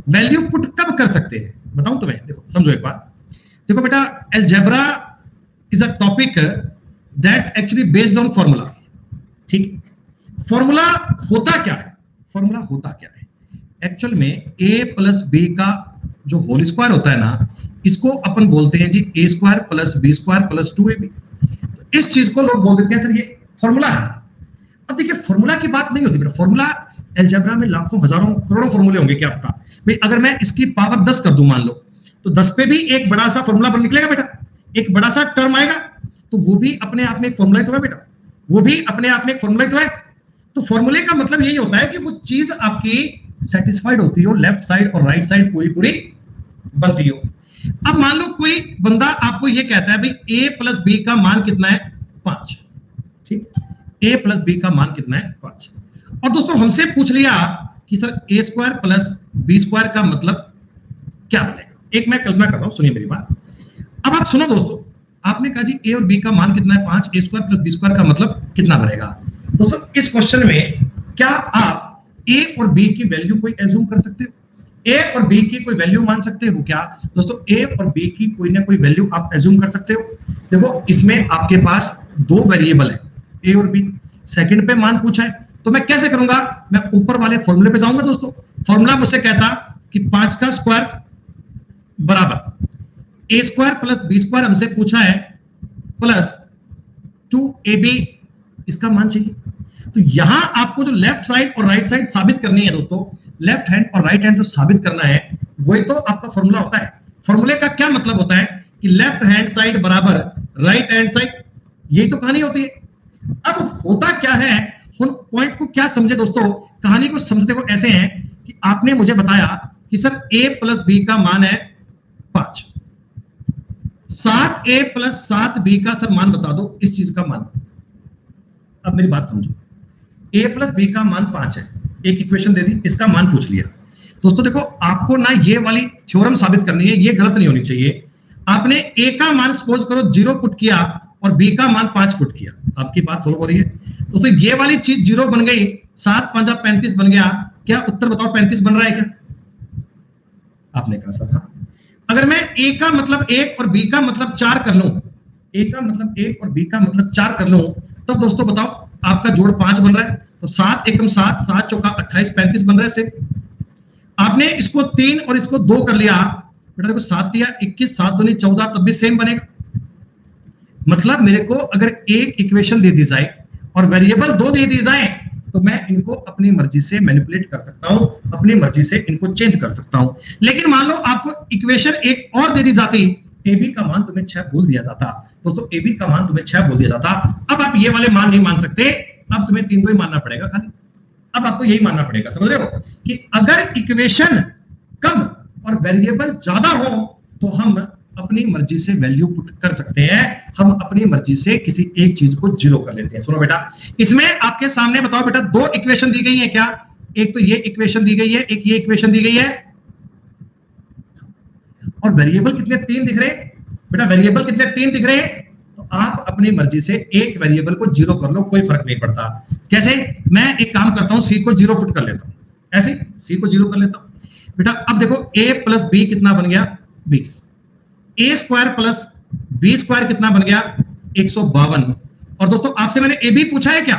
वैल्यू पुट कब कर सकते हैं बताऊं तुम्हें? देखो समझो एक बात। देखो बेटा, algebra is a topic that actually based on formula. ठीक, फॉर्मूला होता क्या है? फॉर्मूला होता क्या है एक्चुअल में? ए प्लस बी का जो होल स्क्वायर होता है ना, इसको अपन बोलते हैं जी a square plus B square plus 2ab। तो इस चीज को लोग बोल देते हैं सर ये फॉर्मूला है। अब देखिए, फॉर्मूला की बात नहीं होती बेटा। फॉर्मूला अलजेब्रा में लाखों हजारों करोड़ों फॉर्मूले होंगे, क्या पता भाई। अगर मैं इसकी पावर 10 कर दूं मान लो, तो 10 पे भी एक बड़ा सा फॉर्मूला बन निकलेगा बेटा। एक बड़ा सा टर्म आएगा, तो वो भी अपने आप में एक फॉर्मूला तो है बेटा, वो भी अपने आप में एक फॉर्मूला तो है। तो फॉर्मूले का मतलब यही होता है कि वो चीज आपकी सेटिस्फाइड होती हो, लेफ्ट साइड और राइट साइड पूरी पूरी बनती हो। अब मान लो कोई बंदा आपको ये कहता है भाई ए प्लस बी का मान कितना है 5, ठीक, ए प्लस बी का मान कितना है 5, और दोस्तों हमसे पूछ लिया कि sir a square plus B square का मतलब क्या बनेगा। एक मैं कल्पना कर रहा हूं, सुनिए मेरी बात। अब आप सुनो दोस्तों, आपने कहा जी ए और बी का मान कितना है 5, ए स्क्वायर प्लस बी स्क्वायर का मतलब कितना बनेगा। दोस्तों इस क्वेश्चन में क्या आप ए और बी की वैल्यू कोई एज्यूम कर सकते हो, ए और बी की कोई वैल्यू मान सकते हो क्या। दोस्तों ए और बी की कोई ना कोई वैल्यू आप एज्यूम कर सकते हो। देखो इसमें आपके पास दो वेरिएबल है ए और बी, सेकंड पे मान पूछा है, तो मैं कैसे करूंगा, मैं ऊपर वाले फॉर्मूले पे जाऊंगा। दोस्तों फॉर्मूला मुझसे कहता कि 5 का स्क्वायर बराबर ए स्क्वायर प्लस बी स्क्वायर हमसे पूछा है प्लस 2ab, इसका मान चाहिए। तो यहां आपको जो लेफ्ट साइड और राइट साइड साबित करनी है दोस्तों, लेफ्ट हैंड और राइट हैंड जो साबित करना है वही तो आपका फॉर्मूला होता है। फॉर्मूले का क्या मतलब होता है कि लेफ्ट हैंड साइड बराबर राइट हैंड साइड, यही तो कहानी होती है। अब होता क्या है, पॉइंट को क्या समझे दोस्तों, कहानी को समझते को ऐसे है कि आपने मुझे बताया कि सर a प्लस बी का मान है 5, 7a प्लस 7b का सर मान बता दो, इस चीज का मान। अब मेरी बात समझो, a प्लस बी का मान 5 है, एक इक्वेशन दे दी, इसका मान पूछ लिया। दोस्तों देखो आपको ना ये वाली थ्योरम साबित करनी है, ये गलत नहीं होनी चाहिए। आपने a का मान सपोज करो 0 पुट किया और b का मान 5 पुट किया, आपकी बात सोल्व हो रही है। दोस्तों ये वाली चीज 0 बन गई, 7 5 35 बन गया, क्या उत्तर बताओ 35 बन रहा है क्या। आपने कहा सर हाँ। अगर मैं a का मतलब 1 और b का मतलब 4 कर लूं, a का मतलब 1 और b का मतलब 4 कर लूं, तब दोस्तों बताओ आपका जोड़ 5 बन रहा है। तो 7 एकम 7, 7 चौका 28, 35 बन रहा है से। आपने इसको 3 और इसको 2 कर लिया, बेटा देखो 7 दिया 21, 7 दूनी 14, तब भी सेम बनेगा। मतलब मेरे को अगर एक इक्वेशन दे दी जाए और वेरिएबल 2 दे दी जाए, तो मैं इनको अपनी मर्जी से मैनिपुलेट कर सकता हूं, अपनी मर्जी से इनको चेंज कर सकता हूं। लेकिन मान लो आपको इक्वेशन एक और दे दी जाती, ए बी का मान तुम्हें 6 बोल दिया जाता, दोस्तों ए बी का मान तुम्हें 6 बोल दिया जाता। अब आप ये वाले मान नहीं मान सकते, अब तुम्हें 3 2 ही मानना पड़ेगा खाली। अब आपको यही मानना पड़ेगा, समझ रहे हो, कि अगर इक्वेशन कम और वेरिएबल ज्यादा हो तो हम अपनी मर्जी से वैल्यू पुट कर सकते हैं, हम अपनी मर्जी से किसी एक चीज को 0 कर लेते हैं। सुनो बेटा, इसमें आपके सामने बताओ बेटा 2 इक्वेशन दी गई है क्या, एक तो ये इक्वेशन दी गई है, एक ये इक्वेशन दी गई है, और वेरिएबल कितने 3 दिख रहे हैं बेटा, वेरिएबल कितने 3 दिख रहे हैं। तो आप अपनी मर्जी से एक वेरिएबल को 0 कर लो, कोई फर्क नहीं पड़ता। कैसे, मैं एक काम करता हूं, सी को 0 पुट कर लेता हूं, ऐसे सी को 0 कर लेता हूं बेटा। अब देखो a प्लस बी कितना बन गया 20, ए स्क्वायर प्लस बी स्क्वायर कितना बन गया 152। और दोस्तों आपसे मैंने ए बी पूछा है क्या,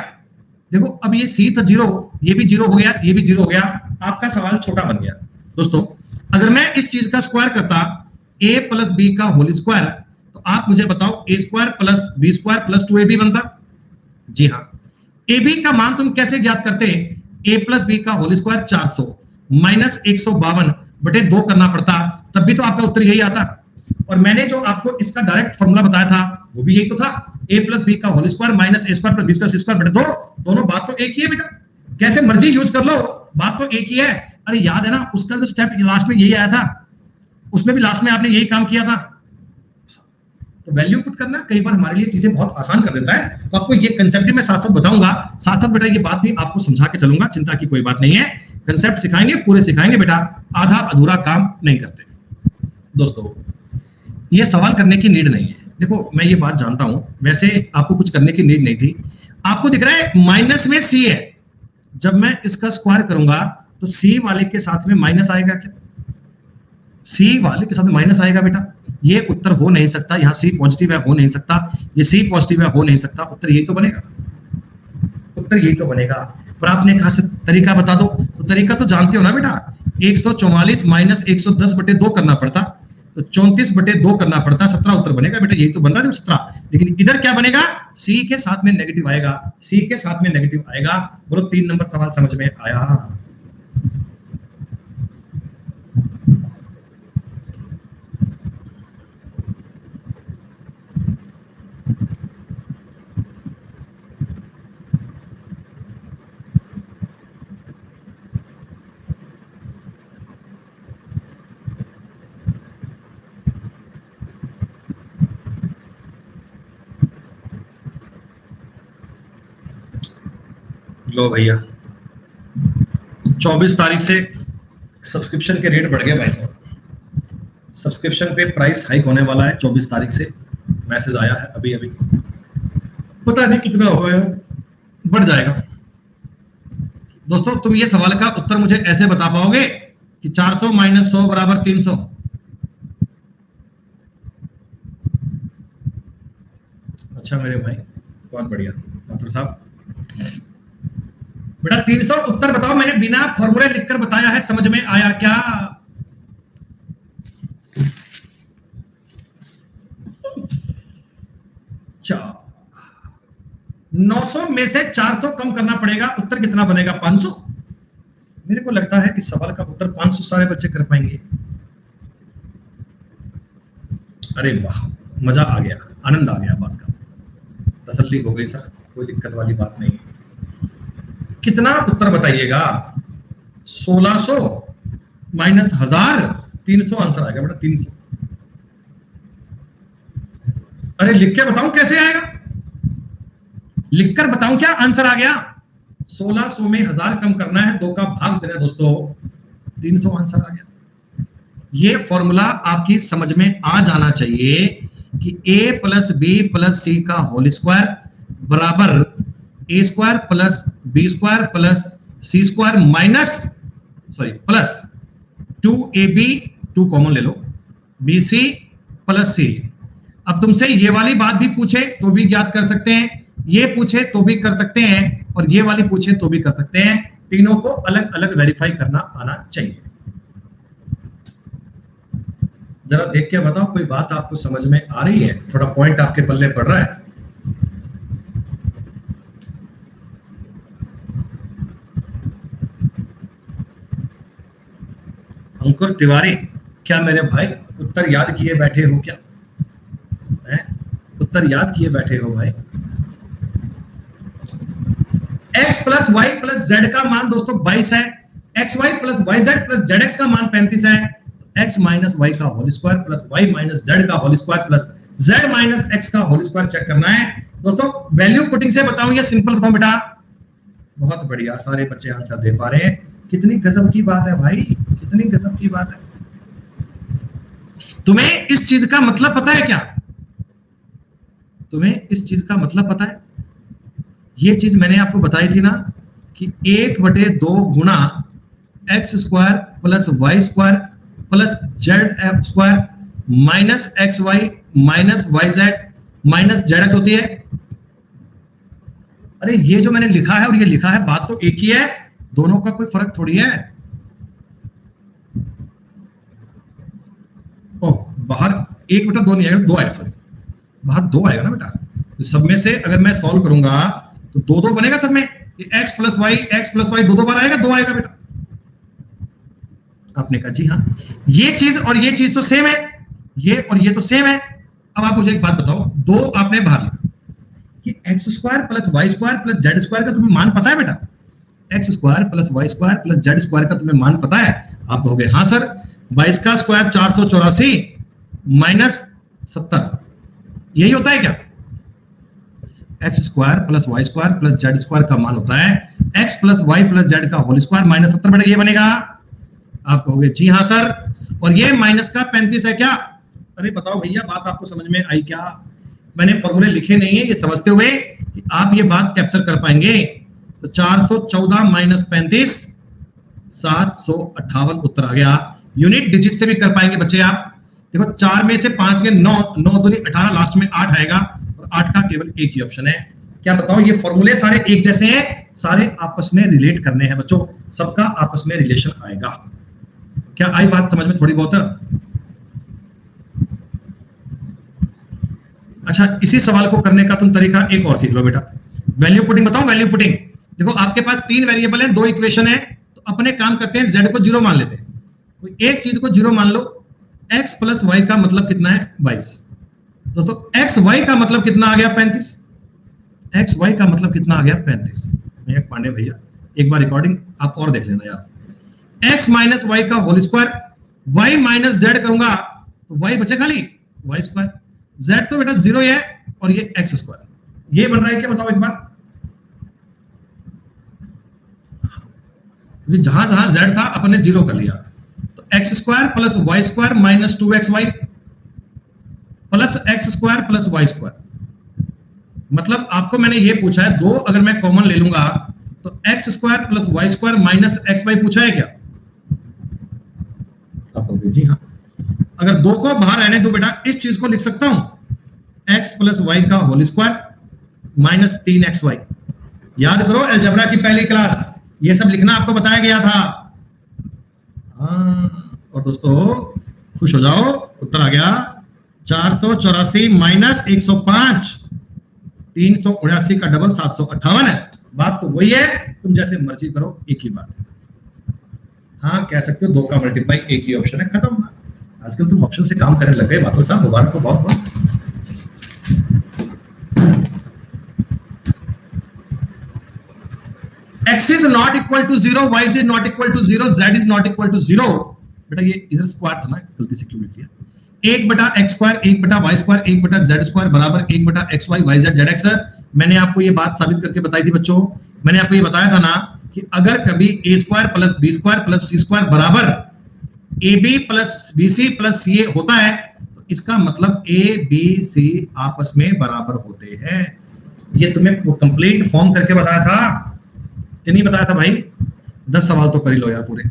देखो अब ये सी था 0, ये भी 0 हो गया, ये भी 0 हो गया, आपका सवाल छोटा बन गया। दोस्तों अगर मैं इस चीज का स्क्वायर करता a प्लस बी का होल स्क्वायर, तो आप मुझे बताओ a square plus B square plus 2ab बनता। जी हाँ, ए बी का मान तुम कैसे ज्ञात करते, a प्लस बी का होल स्क्वायर 400 माइनस 152 बटे 2 करना पड़ता, तब भी तो आपका उत्तर यही आता। और मैंने जो आपको इसका डायरेक्ट फॉर्मूला बताया था वो भी यही तो था, a प्लस बी का whole square minus a square plus b square c square बटे 2, दोनों बात तो एक ही है बेटा, कैसे मर्जी यूज कर लो, बात तो एक ही है। अरे याद है ना उसका जो स्टेप लास्ट में यही आया था, उसमें भी लास्ट में आपने यही काम किया था। तो वैल्यू पुट करना कई बार हमारे लिए चीजें बहुत आसान कर देता है। तो आपको ये कंसेप्ट मैं साथ साथ बताऊंगा, साथ साथ बेटा ये बात भी आपको समझा के चलूंगा, चिंता की कोई बात नहीं है। कंसेप्ट सिखाएंगे, पूरे सिखाएंगे बेटा, आधा अधूरा काम नहीं करते। दोस्तों ये सवाल करने की नीड नहीं है, देखो मैं ये बात जानता हूं, वैसे आपको कुछ करने की नीड नहीं थी। आपको दिख रहा है माइनस में सी है, जब मैं इसका स्क्वायर करूंगा तो सी वाले के साथ में माइनस आएगा क्या, सी वाले के साथ में माइनस आएगा बेटा, ये उत्तर हो नहीं सकता। यहाँ सी पॉजिटिव है, हो नहीं सकता, ये सी पॉजिटिव है, हो नहीं सकता, उत्तर यही तो बनेगा, उत्तर यही तो बनेगा। पर आपने कहा से तरीका बता दो, तो तरीका तो जानते हो ना बेटा, 144 माइनस 110 बटे 2 करना पड़ता, तो 34 बटे 2 करना पड़ता, 17 उत्तर बनेगा बेटा, यही तो बन रहा है 17। लेकिन इधर क्या बनेगा, सी के साथ में नेगेटिव आएगा, सी के साथ में नेगेटिव आएगा। बोलो 3 नंबर सवाल समझ में आया। लो भैया 24 तारीख से सब्सक्रिप्शन के रेट बढ़ गए भाई साहब। सब्सक्रिप्शन पे प्राइस हाइक होने वाला है 24 तारीख से। मैसेज आया है अभी अभी, पता नहीं कितना होगा यार, बढ़ जाएगा। दोस्तों तुम ये सवाल का उत्तर मुझे ऐसे बता पाओगे कि 400 माइनस 100 बराबर 300? अच्छा मेरे भाई, बहुत बढ़िया माथुर साहब। बेटा 300 उत्तर बताओ, मैंने बिना फॉर्मूले लिखकर बताया है, समझ में आया क्या? अच्छा 900 में से 400 कम करना पड़ेगा, उत्तर कितना बनेगा? 500। मेरे को लगता है कि सवाल का उत्तर 500 सारे बच्चे कर पाएंगे। अरे वाह, मजा आ गया, आनंद आ गया, बात का तसल्ली हो गई सर, कोई दिक्कत वाली बात नहीं। कितना उत्तर बताइएगा? 1600 माइनस 1000, 300 आंसर आएगा बेटा, 300। अरे लिख के बताऊं कैसे आएगा? लिखकर बताऊं क्या आंसर आ गया? 1600 में 1000 कम करना है, 2 का भाग देना है दोस्तों, 300 आंसर आ गया। ये फॉर्मूला आपकी समझ में आ जाना चाहिए कि a plus B plus c का होल स्क्वायर बराबर a square plus B square plus C square minus plus 2ab, 2 common ले लो, bc प्लस सी। अब तुमसे ये वाली बात भी पूछे तो भी ज्ञात कर सकते हैं, ये पूछे तो भी कर सकते हैं, और ये वाली पूछे तो भी कर सकते हैं। तीनों को अलग अलग वेरीफाई करना आना चाहिए। जरा देख के बताओ कोई बात आपको समझ में आ रही है? थोड़ा पॉइंट आपके पल्ले पड़ रहा है? अंकुर तिवारी, क्या मेरे भाई उत्तर याद किए बैठे हो क्या? है? उत्तर याद किए बैठे हो भाई? x plus y plus z का मान दोस्तों 22 है, x y plus y z plus z x का मान 35 है, x माइनस वाई का whole square plus y minus z का whole square plus z minus x का होल स्क्वायर चेक करना है दोस्तों। वैल्यू पुटिंग से बताऊं या सिंपल बताऊं बेटा? बहुत बढ़िया, सारे बच्चे आंसर दे पा रहे हैं। कितनी गजब की बात है भाई, कितनी गजब की बात है। तुम्हें इस चीज का मतलब पता है क्या? तुम्हें इस चीज का मतलब पता है? ये चीज मैंने आपको बताई थी ना कि 1/2 गुना x square plus y square plus z x square minus x y minus y z minus z x होती है। अरे ये जो मैंने लिखा है और ये लिखा है, बात तो एक ही है, दोनों का कोई फर्क थोड़ी है। ओह बाहर 1/2 नहीं आएगा, 2 आएगा, सॉरी बाहर 2 आएगा ना बेटा। सब में से अगर मैं सॉल्व करूंगा तो 2 बनेगा सब में। एक्स प्लस वाई 2 बार आएगा, 2 आएगा बेटा। आपने कहा जी हाँ, ये चीज और ये चीज तो सेम है, ये और ये तो सेम है। अब आप मुझे एक बात बताओ, 2 आपने बाहर लिखा, ये x square plus y square plus z square का तुम्हें मान पता है बेटा? X square plus y square plus z square का तुम्हें मान पता है? आप कहोगे हाँ सर। 22 का स्क्वायर 484 माइनस 70, यही होता है क्या? X square plus y square plus z square का मान होता है x plus y plus z का होल स्क्वायर माइनस 70 बेटा, ये बनेगा। आप कहोगे जी हाँ सर, और ये माइनस का 35 है क्या? अरे बताओ भैया, बात आपको समझ में आई क्या? मैंने फॉर्मूले लिखे नहीं है, ये समझते हुए कि आप ये बात कैप्चर कर पाएंगे। तो 414 माइनस 35 758 उत्तर आ गया। यूनिट डिजिट से भी कर पाएंगे बच्चे आप। देखो 4 में से 5 के 9, 9 दूनी 18, लास्ट में 8 आएगा, और 8 का केवल एक ही ऑप्शन है। क्या बताओ, ये फॉर्मूले सारे एक जैसे हैं, सारे आपस में रिलेट करने हैं बच्चों, सबका आपस में रिलेशन आएगा। क्या आई बात समझ में थोड़ी बहुत? अच्छा, इसी सवाल को करने का तुम तरीका एक और सीख लो बेटा। वैल्यू पुटिंग बताओ, वैल्यू पुटिंग। देखो आपके पास 3 वेरिएबल है, 2 इक्वेशन है, तो अपने काम करते हैं, z को 0 मान लेते हैं। कोई एक चीज को 0 मान लो। x प्लस वाई का मतलब कितना है? 22। दोस्तों एक्स वाई का मतलब कितना आ गया? 35। एक्स वाई का मतलब कितना आ गया? 35। मैं पांडे भैया एक बार रिकॉर्डिंग आप और देख लेना यार। एक्स माइनस वाई का whole square, y minus z करूंगा तो वाई बचे खाली वाई स्क्वायर, जेड तो बेटा 0 है, और ये एक्स स्क्वायर। ये बन रहा है क्या? बताओ एक बार। क्योंकि जहां जहां z था अपन ने जीरो कर लिया। तो x square plus y square minus 2xy plus x square plus y square. मतलब आपको मैंने ये पूछा है, दो अगर मैं कॉमन ले लूंगा तो x square plus y square minus x y पूछा है क्या? आप जी हाँ। अगर दो को बाहर रहने दो बेटा, इस चीज को लिख सकता हूं एक्स प्लस वाई का होल स्क्वायर माइनस 3xy। याद करो अलजेब्रा की पहली क्लास, ये सब लिखना आपको बताया गया था। और दोस्तों खुश हो जाओ, उत्तर आ गया 484 माइनस 105, 379 का डबल 758 है। बात तो वही है, तुम जैसे मर्जी करो, एक ही बात है। हाँ कह सकते हो 2 का मल्टीप्लाई, एक ही ऑप्शन है, खत्म। आजकल तुम ऑप्शन से काम करने लग गए माथुर साहब, मुबारक को बहुत बहुत। x is not equal to 0, y is not equal to 0, z is not equal to 0। बेटा ये इधर स्क्वायर था ना, गलती से क्यों लिख दिया? 1 बटा एक्स स्क्वायर, 1 बटा वाई स्क्वायर, 1 बटा जेड स्क्वायर बराबर 1 बटा x y y z z x. मैंने आपको ये बात साबित करके बताई थी बच्चों। मैंने आपको ये बताया था ना कि अगर कभी a square plus B square plus C square बराबर a b plus b c plus c a होता है, तो इसका मतलब ए बी सी आपस में बराबर होते हैं। ये तुम्हें वो कंप्लीट फॉर्म करके बताया था कि नहीं बताया था भाई? 10 सवाल तो कर ही लो यार पूरे।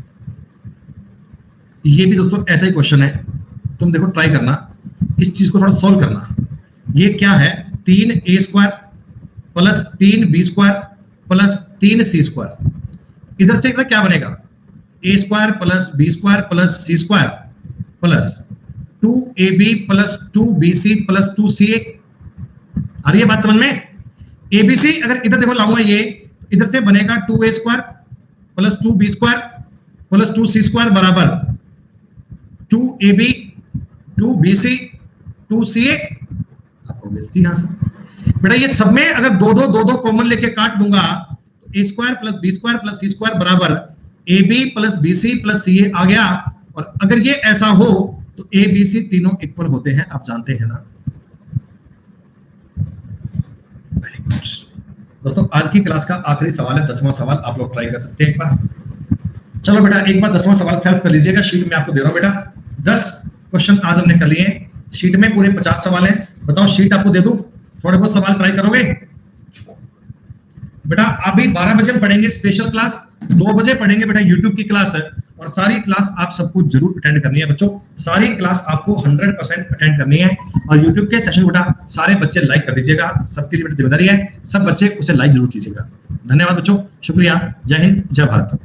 ये भी दोस्तों ऐसा ही क्वेश्चन है, तुम देखो ट्राई करना, इस चीज को थोड़ा सॉल्व करना। ये क्या है? 3a square plus 3b square plus 3c square. इधर से क्या बनेगा? a square plus b square plus c square plus 2ab plus 2bc plus 2ca। आ रही है बात समझ में? abc अगर इधर देखो लाऊंगा, ये इधर से बनेगा 2a square plus 2b square plus 2c square बराबर 2ab 2bc 2ca। आपको बेसिक यहां से बेटा ये सब में अगर दो दो कॉमन लेके काट दूंगा तो a square plus b square plus c square बराबर ab plus bc plus ca आ गया। और अगर ये ऐसा हो तो a b c तीनों इक्वल होते हैं, आप जानते हैं ना। वेरी गुड दोस्तों, आज की क्लास का आखिरी सवाल है, 10वां सवाल। आप लोग ट्राई कर सकते हैं एक बार। चलो बेटा एक बार 10वां सवाल सेल्फ कर लीजिएगा, शीट में आपको दे रहा हूं बेटा। 10 क्वेश्चन आज हमने कर लिए हैं, शीट में पूरे 50 सवाल हैं। बताओ शीट आपको दे दूं, थोड़े बहुत सवाल ट्राई करोगे? बेटा अभी 12 बजे हम पढ़ेंगे स्पेशल क्लास, 2 बजे पढ़ेंगे बेटा यूट्यूब की क्लास है। और सारी क्लास आप सबको जरूर अटेंड करनी है बच्चों, सारी क्लास आपको 100% अटेंड करनी है। और यूट्यूब के सेशन बेटा सारे बच्चे लाइक कर दीजिएगा, सबके लिए बेटा जिम्मेदारी है, सब बच्चे उसे लाइक जरूर कीजिएगा। धन्यवाद बच्चों, शुक्रिया, जय हिंद, जय भारत।